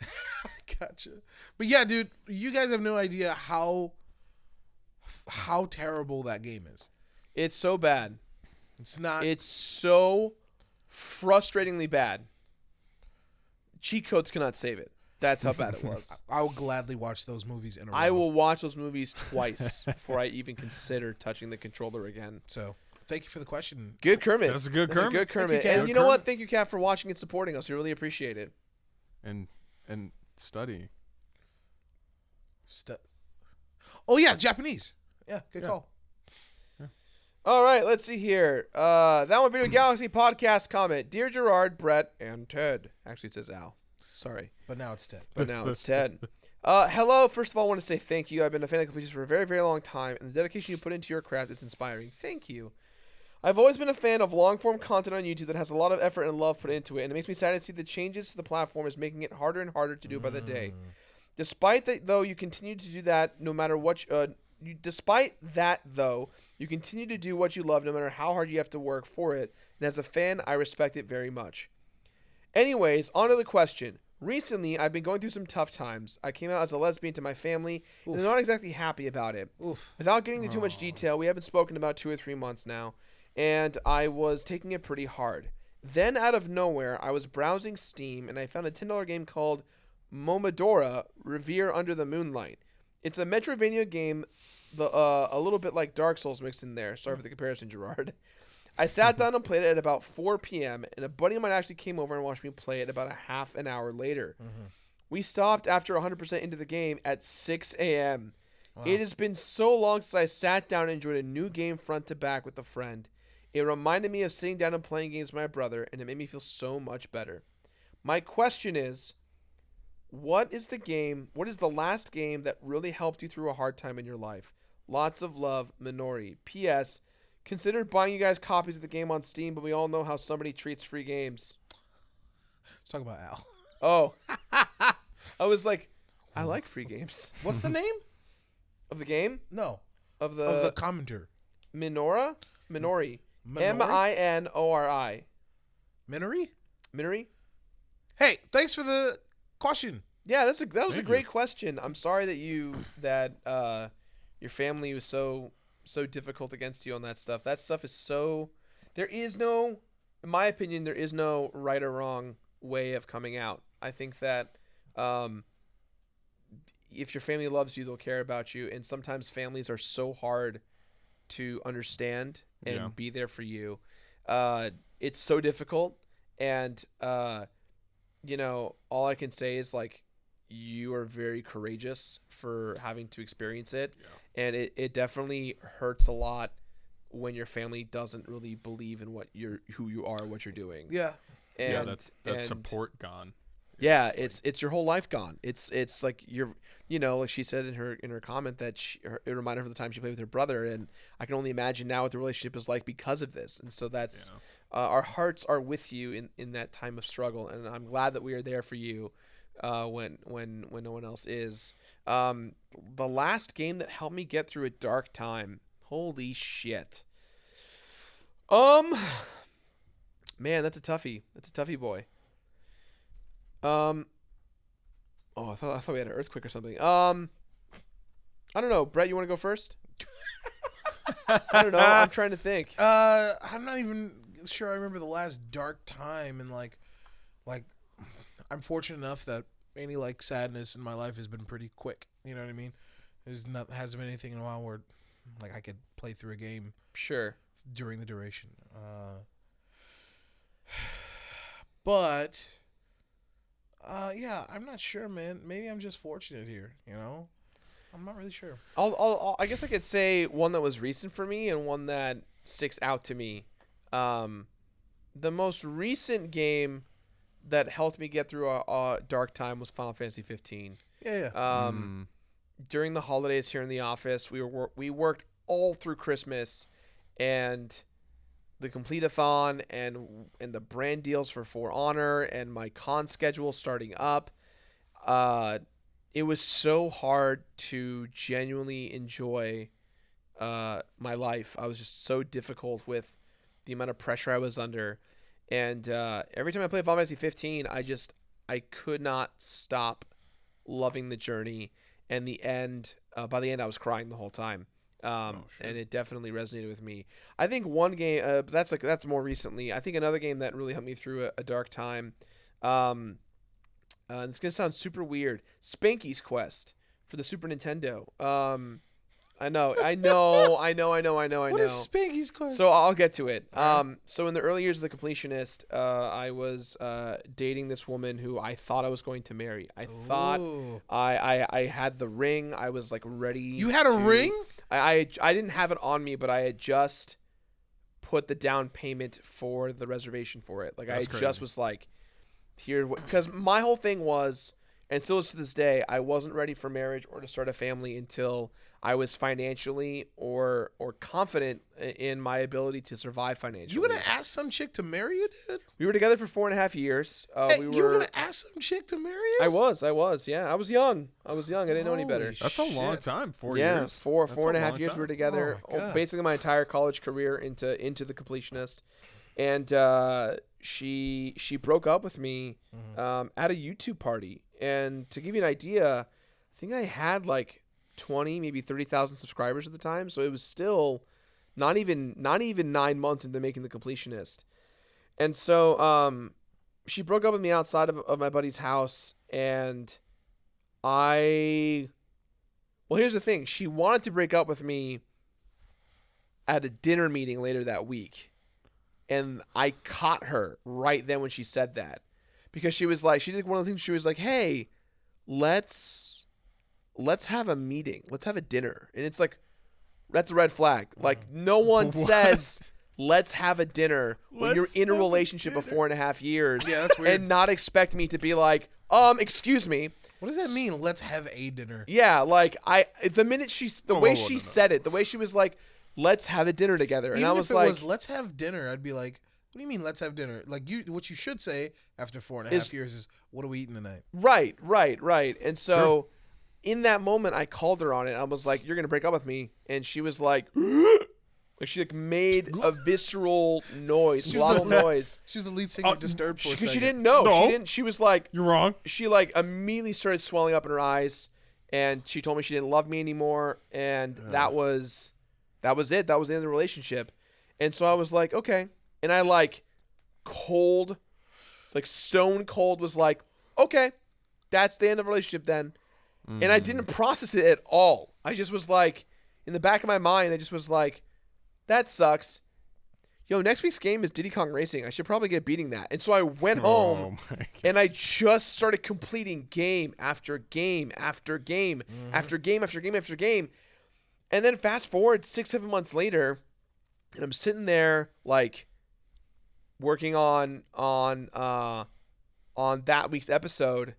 Gotcha. But yeah, dude, you guys have no idea how terrible that game is. It's so bad. It's not. It's so frustratingly bad. Cheat codes cannot save it. That's how bad it was. I will gladly watch those movies in a row. I will watch those movies twice before I even consider touching the controller again. So, thank you for the question. Good Kermit. That's a good Kermit. Good Kermit. Kat. And you know what? Thank you, Kat, for watching and supporting us. We really appreciate it. And study. Oh yeah, Japanese. Yeah, good call. All right, let's see here. That one, Video Galaxy podcast comment. Dear Jirard, Brett, and Ted. Actually, it says Al. Sorry. But now it's Ted. But now it's Ted. Hello. First of all, I want to say thank you. I've been a fan of Completionist for a very, very long time, and the dedication you put into your craft is inspiring. Thank you. I've always been a fan of long-form content on YouTube that has a lot of effort and love put into it, and it makes me sad to see the changes to the platform is making it harder and harder to do by the day. Despite that, though, you continue to do that no matter what. Despite that, though, you continue to do what you love no matter how hard you have to work for it, and as a fan, I respect it very much. Anyways, on to the question. Recently, I've been going through some tough times. I came out as a lesbian to my family, and they're not exactly happy about it. Without getting into too much detail, we haven't spoken about 2 or 3 months now, and I was taking it pretty hard. Then, out of nowhere, I was browsing Steam, and I found a $10 game called Momodora Revere Under the Moonlight. It's a Metroidvania game, a little bit like Dark Souls mixed in there. Sorry for the comparison, Jirard. I sat down and played it at about 4 p.m., and a buddy of mine actually came over and watched me play it about a half an hour later. We stopped after 100% into the game at 6 a.m. Wow. It has been so long since I sat down and enjoyed a new game front to back with a friend. It reminded me of sitting down and playing games with my brother, and it made me feel so much better. My question is, what is the last game that really helped you through a hard time in your life? Lots of love, Minori. P.S. Considered buying you guys copies of the game on Steam, but we all know how somebody treats free games. Let's talk about Al. Oh. I was like, I like free games. What's the name? Of the game? No. Of the commenter. Minori? Minori? Minori. Minori? Minori? Hey, thanks for the question. Yeah, that was a great question. I'm sorry that your family was so difficult against you on that stuff. That stuff is so... There is no... In my opinion, there is no right or wrong way of coming out. I think that if your family loves you, they'll care about you. And sometimes families are so hard to understand and be there for you. It's so difficult. And, all I can say is, like, you are very courageous for having to experience it. Yeah. And it definitely hurts a lot when your family doesn't really believe in who you are, what you're doing. Yeah. And, that's support gone. Yeah, it's your whole life gone. It's like like she said in her comment that it reminded her of the time she played with her brother, and I can only imagine now what the relationship is like because of this. And so that's our hearts are with you in that time of struggle, and I'm glad that we are there for you when no one else is. The last game that helped me get through a dark time. Holy shit. Man, that's a toughie. That's a toughie, boy. I thought we had an earthquake or something. I don't know. Brett, you want to go first? I don't know. I'm trying to think. I'm not even sure I remember the last dark time, and like I'm fortunate enough that any like sadness in my life has been pretty quick. You know what I mean? Hasn't been anything in a while where like I could play through a game during the duration. But I'm not sure, man. Maybe I'm just fortunate here, I'm not really sure. I guess I could say one that was recent for me and one that sticks out to me. The most recent game that helped me get through a dark time was Final Fantasy 15. Yeah. During the holidays here in the office, we worked all through Christmas, and the complete-a-thon and the brand deals for For Honor and my con schedule starting up. It was so hard to genuinely enjoy my life. I was just so difficult with the amount of pressure I was under. And every time I played Final Fantasy 15, I could not stop loving the journey. And the end, by the end, I was crying the whole time. And it definitely resonated with me. I think one game, that's more recently. I think another game that really helped me through a dark time. It's gonna sound super weird. Spanky's Quest for the Super Nintendo. I know. What is Spanky's Quest? So I'll get to it. So in the early years of the Completionist, I was dating this woman who I thought I was going to marry. I thought I had the ring. I was like ready. You had a ring? I didn't have it on me, but I had just put the down payment for the reservation for it. Like That's I crazy. just was like, because my whole thing was, and still is to this day, I wasn't ready for marriage or to start a family until I was financially or confident in my ability to survive financially. You gonna ask some chick to marry you, dude? We were together for 4.5 years. You were gonna ask some chick to marry you? I was. Yeah, I was young. I didn't know any better. Holy That's a long shit. time. 4 Yeah, years. four That's and a a half long years time. we were together. Oh my God. Basically, my entire college career into the Completionist, and she broke up with me at a YouTube party. And to give you an idea, I think I had like 20, maybe 30,000 subscribers at the time. So it was still not even 9 months into making the Completionist. And so she broke up with me outside of my buddy's house, and well, here's the thing. She wanted to break up with me at a dinner meeting later that week. And I caught her right then when she said that. Because she was like, she did one of the things, she was like, hey, let's have a meeting. Let's have a dinner. And it's like, that's a red flag. Like, no one says, let's have a dinner when you're in a relationship of 4.5 years. Yeah, that's weird. And not expect me to be like, excuse me. What does that mean? Let's have a dinner. Yeah, like, the minute the way she no. said it, the way she was like, let's have a dinner together. And Even I if was it like, was let's have dinner, I'd be like, what do you mean let's have dinner? Like what you should say after 4.5 years is, what are we eating tonight? right. And so in that moment, I called her on it. I was like, you're going to break up with me. And she was like, she like made a visceral noise, glottal noise. She was the lead singer of Disturbed for a Because second. she didn't know. No. She was like, You're wrong. she like immediately started swelling up in her eyes. And she told me she didn't love me anymore. And that was it. That was the end of the relationship. And so I was like, okay. And I like stone cold was like, okay, that's the end of the relationship then. And I didn't process it at all. I just was like, in the back of my mind, I just was like, that sucks. Yo, next week's game is Diddy Kong Racing. I should probably get beating that. And so I went home my God. and I just started completing game after game after game after game after game after game. And then fast forward 6-7 months later, and I'm sitting there like working on that week's episode,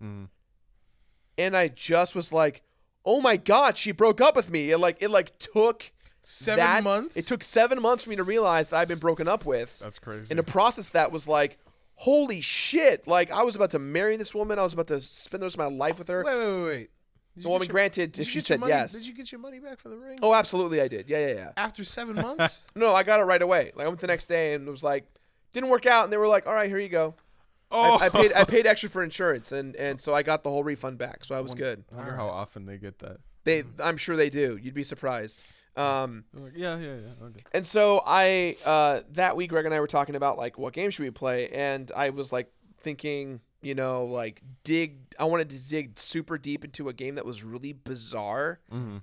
and I just was like, "Oh my God, she broke up with me!" It took 7 months. It took 7 months for me to realize that I've been broken up with. That's crazy. And to process that was like, holy shit! Like I was about to marry this woman. I was about to spend the rest of my life with her. Wait. Did you Well, I get mean, your- granted, did if you she get your said money- yes. Did you get your money back for the ring? Oh, absolutely, I did. Yeah. After 7 months? No, I got it right away. Like I went the next day and it was like, didn't work out, and they were like, all right, here you go. I paid extra for insurance, and so I got the whole refund back, so I was good. I wonder how often they get that. I'm sure they do. You'd be surprised. They're like, yeah. Okay. And so that week, Greg and I were talking about like what game should we play, and I was like thinking, like I wanted to dig super deep into a game that was really bizarre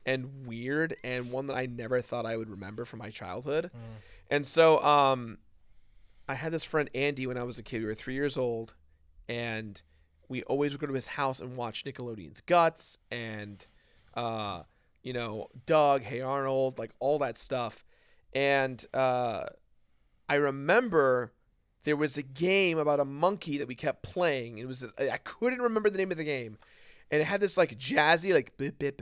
and weird, and one that I never thought I would remember from my childhood. And so I had this friend Andy when I was a kid. We were 3 years old, and we always would go to his house and watch Nickelodeon's Guts and Doug, Hey Arnold, like all that stuff. And I remember there was a game about a monkey that we kept playing. It was I couldn't remember the name of the game, and it had this like jazzy like it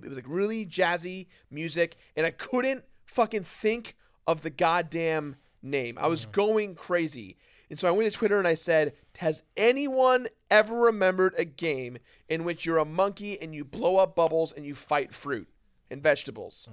was like really jazzy music, and I couldn't fucking think of the goddamn name. I was going crazy. And so I went to Twitter and I said, has anyone ever remembered a game in which you're a monkey and you blow up bubbles and you fight fruit and vegetables?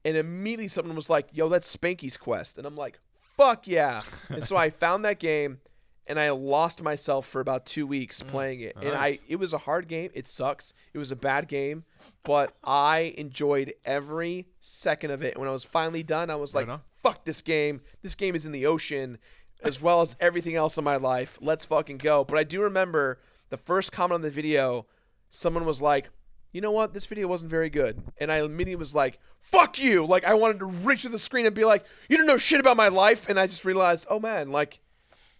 and immediately someone was like, yo, that's Spanky's Quest. And I'm like, fuck yeah. And so I found that game, and I lost myself for about 2 weeks playing it. Nice. And it was a hard game. It sucks. It was a bad game, but I enjoyed every second of it. And when I was finally done, I was like, Right on. fuck this game. This game is in the ocean as well as everything else in my life. Let's fucking go. But I do remember the first comment on the video, someone was like, you know what? This video wasn't very good. And I immediately was like, fuck you. Like, I wanted to reach to the screen and be like, you don't know shit about my life. And I just realized, oh man, like,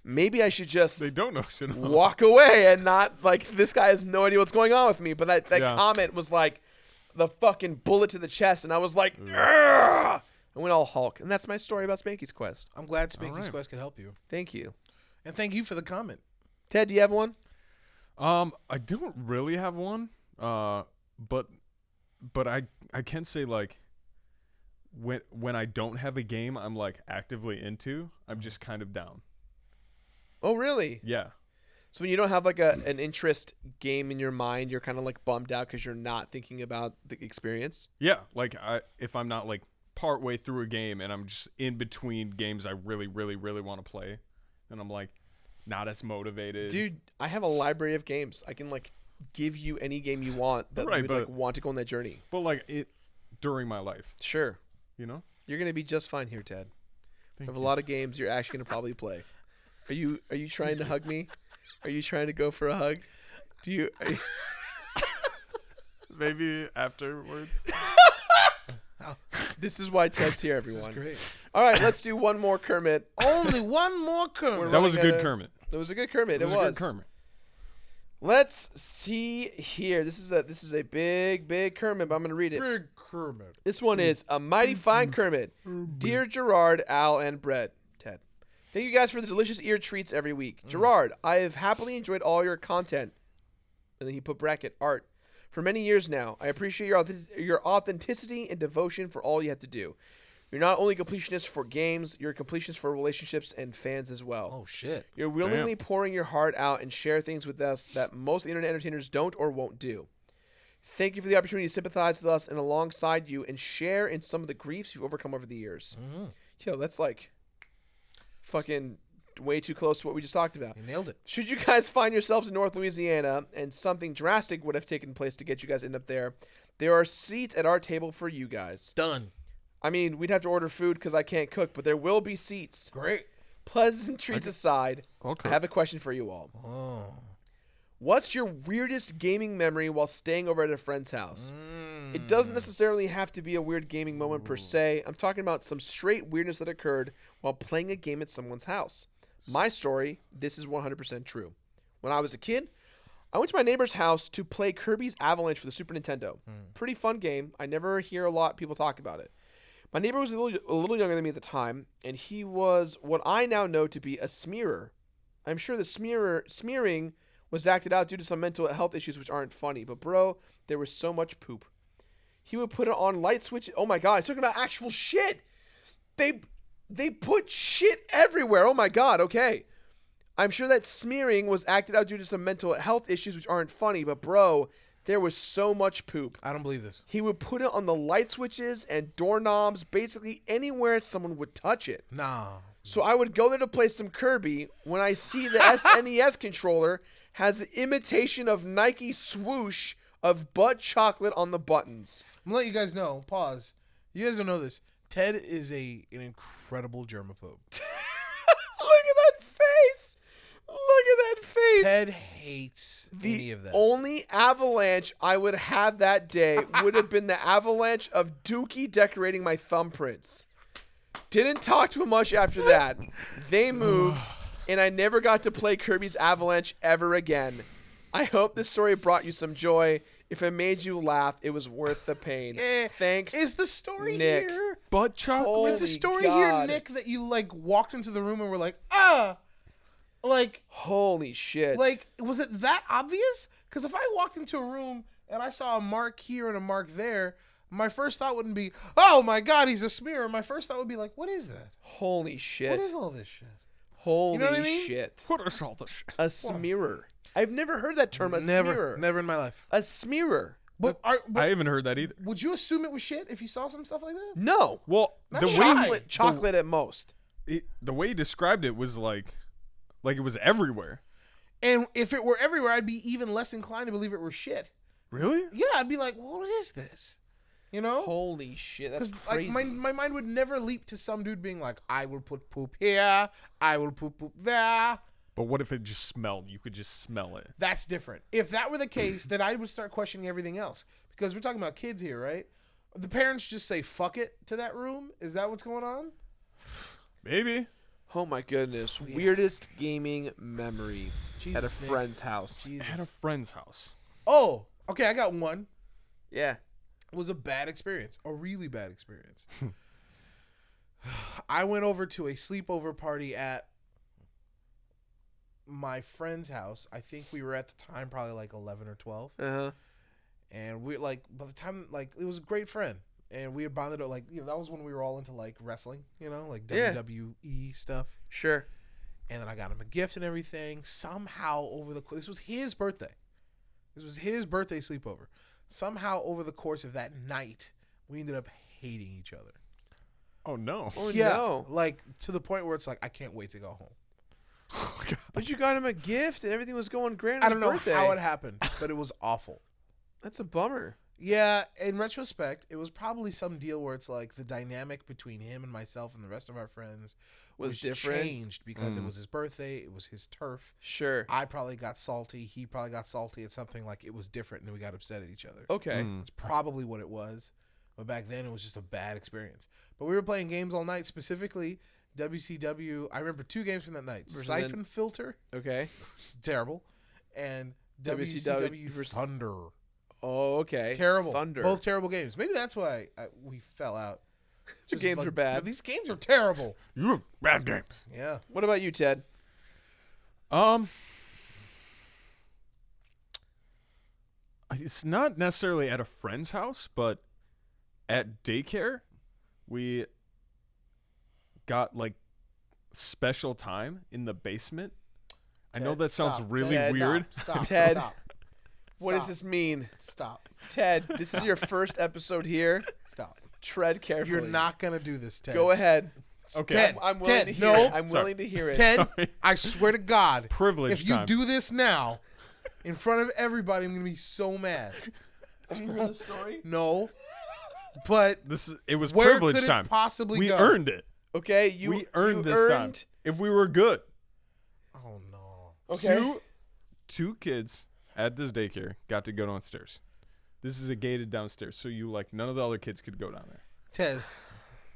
maybe I should just They don't know shit about walk away and not, like, this guy has no idea what's going on with me. But that Yeah. comment was like the fucking bullet to the chest. And I was like, "Ugh!" I went all Hulk. And that's my story about Spanky's Quest. I'm glad Spanky's right. Quest could help you. Thank you. And thank you for the comment. Ted, do you have one? I don't really have one. But I can say, like, when I don't have a game I'm like actively into, I'm just kind of down. Oh, really? Yeah. So when you don't have like an interest game in your mind, you're kind of like bummed out because you're not thinking about the experience? Yeah, like if I'm not like part way through a game and I'm just in between games I really, really, really want to play, and I'm like not as motivated. Dude, I have a library of games. I can like give you any game you want that Right, you would like but- want to go on that journey. But like it during my life, Sure. you know? You're going to be just fine here, Ted. I Thank have a you. lot of games you're actually going to probably play. Are you trying to hug me? Are you trying to go for a hug? Are you Maybe afterwards. This is why Ted's here, This is everyone. great. All right, let's do one more Kermit. Only one more Kermit. We're That was a running good out of- Kermit. It was a good Kermit. It a was. good Kermit. Let's see here. This is a big Kermit, but I'm gonna read it. Big Kermit. This one is a mighty fine Kermit. Dear Jirard, Al, and Brett, Ted, thank you guys for the delicious ear treats every week. Jirard, I have happily enjoyed all your content, and then he put bracket art, for many years now. I appreciate your authenticity and devotion for all you have to do. You're not only completionist for games, you're a completionist for relationships and fans as well. Oh, shit. You're willingly pouring your heart out and share things with us that most internet entertainers don't or won't do. Thank you for the opportunity to sympathize with us and alongside you and share in some of the griefs you've overcome over the years. Yo, that's like fucking way too close to what we just talked about. You nailed it. Should you guys find yourselves in North Louisiana and something drastic would have taken place to get you guys end up there are seats at our table for you guys. Done. I mean, we'd have to order food because I can't cook, but there will be seats. Great. Pleasantries aside, Okay. I have a question for you all. Oh. What's your weirdest gaming memory while staying over at a friend's house? It doesn't necessarily have to be a weird gaming moment per se. I'm talking about some straight weirdness that occurred while playing a game at someone's house. My story, this is 100% true. When I was a kid, I went to my neighbor's house to play Kirby's Avalanche for the Super Nintendo. Pretty fun game. I never hear a lot of people talk about it. My neighbor was a little younger than me at the time, and he was what I now know to be a smearer. I'm sure the smearing was acted out due to some mental health issues which aren't funny, but bro, there was so much poop. He would put it on light switch. Oh my god, talking about actual shit. They put shit everywhere. Oh my god, okay. I'm sure that smearing was acted out due to some mental health issues which aren't funny, but bro, there was so much poop. I don't believe this. He would put it on the light switches and doorknobs, basically anywhere someone would touch it. Nah. So I would go there to play some Kirby when I see the SNES controller has an imitation of Nike swoosh of butt chocolate on the buttons. I'm gonna let you guys know. Pause. You guys don't know this. Ted is an incredible germaphobe. Look at that face! Look at that face! Ted hates any of that. Only avalanche I would have that day would have been the avalanche of Dookie decorating my thumbprints. Didn't talk to him much after that. They moved, and I never got to play Kirby's Avalanche ever again. I hope this story brought you some joy. If it made you laugh, it was worth the pain. Thanks, Is the story Nick. here? Butt chocolate. Is the Holy story God. here, Nick, that you like walked into the room and were like, ah, like Holy shit. was it that obvious? Because if I walked into a room and I saw a mark here and a mark there, my first thought wouldn't be, oh my god, he's a smearer. My first thought would be like, what is that? Holy shit. What is all this shit? Holy know what I mean? shit. What is all this shit? A smearer. I've never heard that term, a smearer. Never in my life. A smearer. But, I haven't heard that either. would you assume it was shit if you saw some stuff like that? No. Well, Not the chocolate. way Chocolate at most. the way he described it was like it was everywhere. And if it were everywhere, I'd be even less inclined to believe it were shit. Really? Yeah, I'd be like, well, what is this? You know? Holy shit, that's Because crazy. like my mind would never leap to some dude being like, I will put poop here, I will put poop there. But what if it just smelled? You could just smell it. That's different. If that were the case, then I would start questioning everything else. Because we're talking about kids here, right? The parents just say fuck it to that room? Is that what's going on? Maybe. Oh my goodness. Weirdest gaming memory at a Jesus, Nick. friend's house. Jesus. At a friend's house. Oh, okay, I got one. Yeah. It was a bad experience. A really bad experience. I went over to a sleepover party at my friend's house. I think we were at the time probably like 11 or 12. Uh-huh. And we by the time it was a great friend. And we had bonded like, that was when we were all into like wrestling, like Yeah. WWE stuff. Sure. And then I got him a gift and everything. Somehow this was his birthday. This was his birthday sleepover. Somehow over the course of that night, we ended up hating each other. Oh no. Oh Yeah, no. like to the point where it's like I can't wait to go home. Oh, God. But you got him a gift and everything was going great on I his don't know birthday. how it happened, but it was awful. That's a bummer. Yeah, in retrospect, it was probably some deal where it's like the dynamic between him and myself and the rest of our friends Was different? changed because it was his birthday, it was his turf. Sure. I probably got salty, he probably got salty at something, like it was different and we got upset at each other. Okay. It's probably what it was. But back then, it was just a bad experience. But we were playing games all night, specifically WCW. I remember 2 games from that night. Versus Siphon Filter, Okay. which is terrible, and WCW WCW versus- Thunder. Oh, okay. Terrible. Thunder. Both terrible games. Maybe that's why we fell out. The games are bad. These games are terrible. You have bad games. Yeah. What about you, Ted? It's not necessarily at a friend's house, but at daycare, we got like special time in the basement. I know Ted, that sounds stop. really Ted, weird. Stop. Ted. Stop. What does Stop. this mean? Stop. Ted, this is your first episode here. Stop. Tread carefully. You're not going to do this, Ted. Go ahead. Okay. Ted, I'm willing Ted, to hear no. it. I'm Sorry. willing to hear it. Ted, Sorry. I swear to God, Privilege if you time. do this now, in front of everybody, I'm going to be so mad. Have you heard the story? No. But It was where privilege could time. it possibly We go? earned it. Okay, We earned you this time. If we were good. Oh, no. Okay. Two kids at this daycare got to go downstairs. This is a gated downstairs, so none of the other kids could go down there. Ted,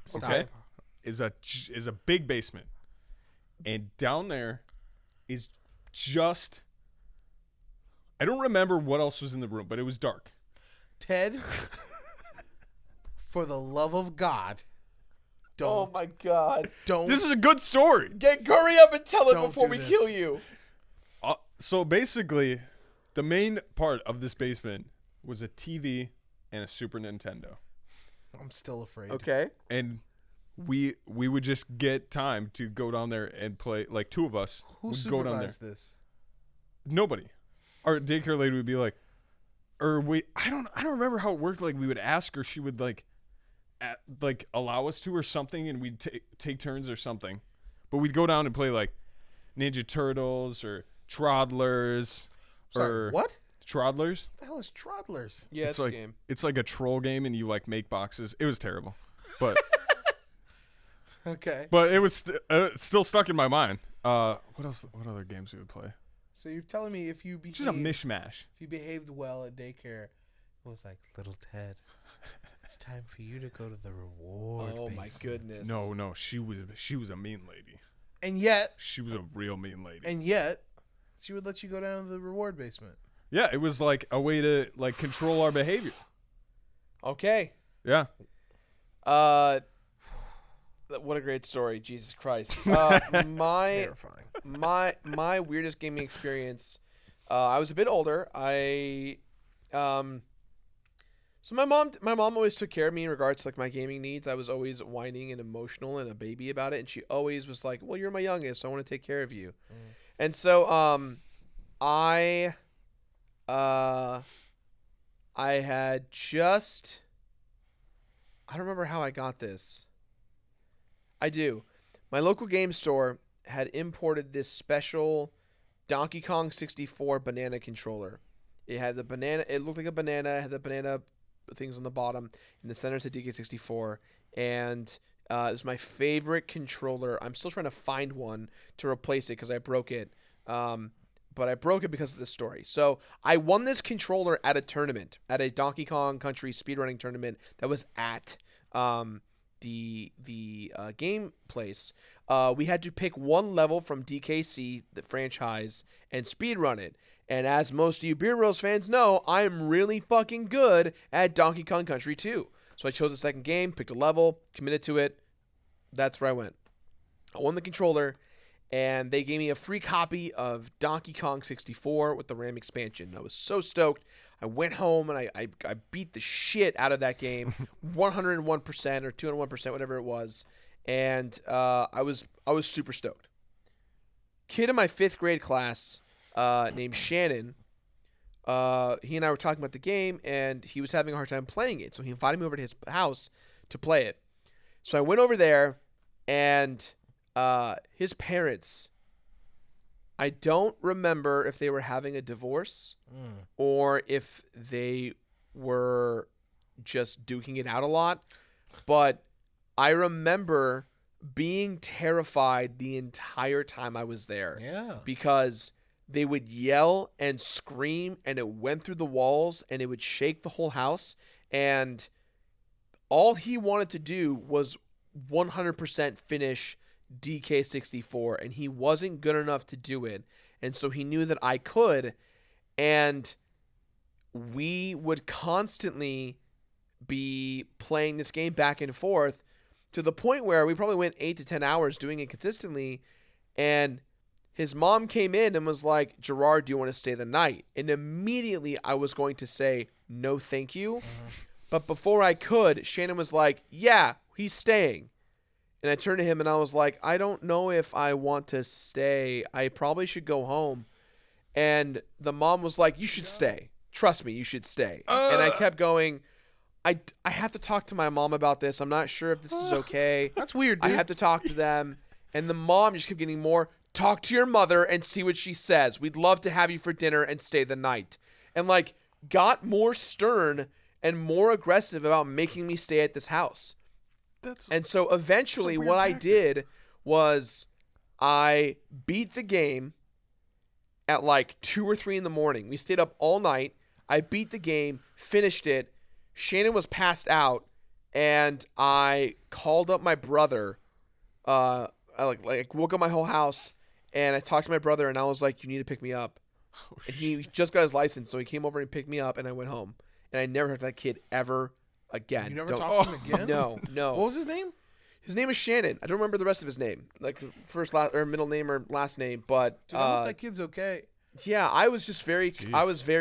stop. Okay, is a big basement, and down there is just. I don't remember what else was in the room, but it was dark. Ted, for the love of God, don't. Oh my God. Don't. This is a good story. Hurry up and tell it Don't before do we this. kill you. So basically, the main part of this basement was a TV and a Super Nintendo, I'm still afraid. Okay. and we would just get time to go down there and play. Like 2 of us Who would go down there. supervised this? Nobody. Our daycare lady would be like, I don't remember how it worked. Like we would ask her, she would allow us to or something, and we'd take turns or something. But we'd go down and play like Ninja Turtles or Troddlers. Sorry, or what? Troddlers. The hell is Troddlers? Yeah, It's it's like a game. it's like a troll game, and you make boxes. It was terrible, but Okay. but it was still stuck in my mind. What else? What other games we would play? So you're telling me if you Just a mishmash. if you behaved well at daycare, it was like, little Ted, it's time for you to go to the reward. Oh my basement." goodness. No, she was a mean lady. And yet, She was a real mean lady. she would let you go down to the reward basement. Yeah, it was like a way to control our behavior. Okay. Yeah. What a great story, Jesus Christ. My Terrifying. my weirdest gaming experience. I was a bit older. So my mom always took care of me in regards to my gaming needs. I was always whining and emotional and a baby about it, and she always was like, "Well, you're my youngest, so I want to take care of you." And so I I had just... I don't remember how I got this. I do. My local game store had imported this special Donkey Kong 64 banana controller. It had the banana. It looked like a banana. It had the banana things on the bottom. In the center, to DK64. And it was my favorite controller. I'm still trying to find one to replace it because I broke it. But I broke it because of the story. So I won this controller at a tournament, at a Donkey Kong Country speedrunning tournament that was at the game place. We had to pick one level from DKC, the franchise, and speedrun it. And as most of you Beer Bros fans know, I'm really fucking good at Donkey Kong Country 2. So I chose a second game, picked a level, committed to it. That's where I went. I won the controller, and they gave me a free copy of Donkey Kong 64 with the RAM expansion. I was so stoked. I went home, and I beat the shit out of that game, 101% or 201%, whatever it was. And I was super stoked. Kid in my 5th grade class named Shannon, he and I were talking about the game, and he was having a hard time playing it. So he invited me over to his house to play it. So I went over there, and his parents, I don't remember if they were having a divorce or if they were just duking it out a lot, but I remember being terrified the entire time I was there. Yeah. Because they would yell and scream, and it went through the walls, and it would shake the whole house. And all he wanted to do was 100% finish DK64, and he wasn't good enough to do it. And so he knew that I could, and we would constantly be playing this game back and forth to the point where we probably went 8 to 10 hours doing it consistently. And his mom came in and was like, Jirard, do you want to stay the night? And immediately I was going to say, no, thank you. But before I could, Shannon was like, yeah, he's staying. And I turned to him and I was like, I don't know if I want to stay. I probably should go home. And the mom was like, you should stay. Trust me, you should stay. And I kept going, I have to talk to my mom about this. I'm not sure if this is okay. That's weird, dude. I have to talk to them. And the mom just kept getting more, talk to your mother and see what she says. We'd love to have you for dinner and stay the night. And like got more stern and more aggressive about making me stay at this house. And so eventually what I did was I beat the game at like 2 or 3 in the morning. We stayed up all night. I beat the game, finished it. Shannon was passed out, and I called up my brother. I woke up my whole house, and I talked to my brother, and I was like, you need to pick me up. And he just got his license, so he came over and picked me up, and I went home. And I never talked to that kid ever again. You never talked to him again? No. What was his name? His name is Shannon. I don't remember the rest of his name, like first, last, or middle name or last name. But Dude, I hope that kid's okay. Yeah, I was just very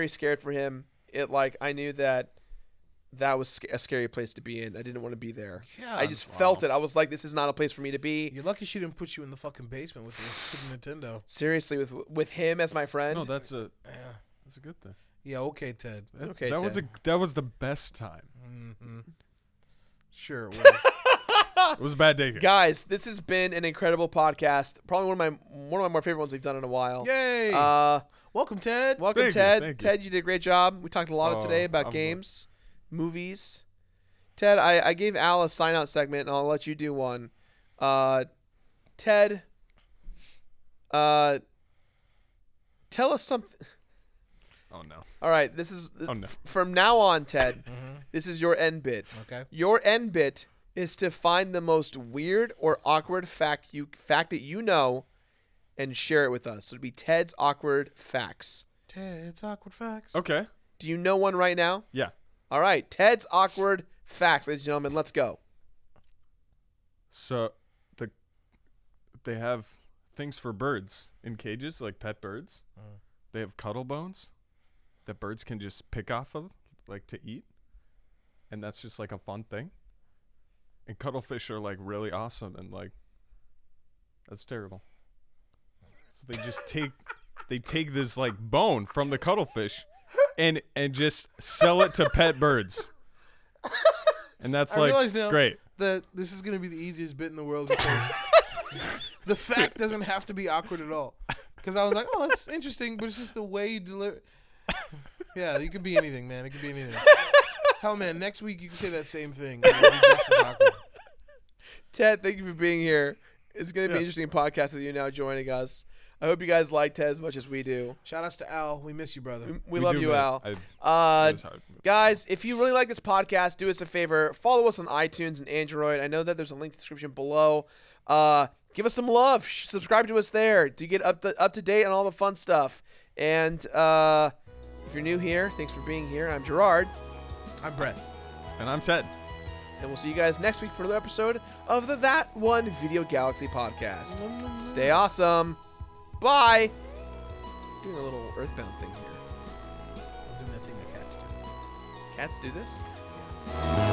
scared for him. I knew that was a scary place to be in. I didn't want to be there. Yeah, I just felt it. I was like, this is not a place for me to be. You're lucky she didn't put you in the fucking basement with the Super Nintendo. Seriously, with him as my friend. No, that's a good thing. Yeah, okay, Ted. Okay, that was the best time. Mm-hmm. Sure it was. It was a bad day here. Guys, this has been an incredible podcast. Probably one of my more favorite ones we've done in a while. Yay! Welcome, Ted. Welcome, Thank you, Ted. thank you. Ted, you did a great job. We talked a lot today about games, movies. Ted, I gave Al a sign out segment, and I'll let you do one. Ted, tell us something. Oh no! All right, from now on, Ted. This is your end bit. Okay. Your end bit is to find the most weird or awkward fact that you know, and share it with us. So it'd be Ted's awkward facts. Ted's awkward facts. Okay. Do you know one right now? Yeah. All right, Ted's awkward facts, ladies and gentlemen. Let's go. So, they have things for birds in cages, like pet birds. They have cuddle bones that birds can just pick off of, like to eat, and that's just like a fun thing. And cuttlefish are like really awesome, and like that's terrible. So they just take this like bone from the cuttlefish and just sell it to pet birds. And that's I like realize now great. that this is gonna be the easiest bit in the world because the fact doesn't have to be awkward at all. Because I was like, oh, that's interesting, but it's just the way you deliver. Yeah, you could be anything, man. It could be anything. Hell, man, next week you can say that same thing. It'll be just as awkward. Ted, thank you for being here. It's going to be an interesting podcast with you now joining us. I hope you guys like Ted as much as we do. Shout outs to Al. We miss you, brother. We love do, you, man. Al. It was hard. Guys, if you really like this podcast, do us a favor. Follow us on iTunes and Android. I know that there's a link in the description below. Give us some love. Subscribe to us there to get up to date on all the fun stuff. And if you're new here, thanks for being here. I'm Jirard. I'm Brett. And I'm Ted. And we'll see you guys next week for another episode of the That One Video Galaxy podcast. Stay awesome. Bye. Doing a little Earthbound thing here. I'm doing that thing that cats do. Cats do this?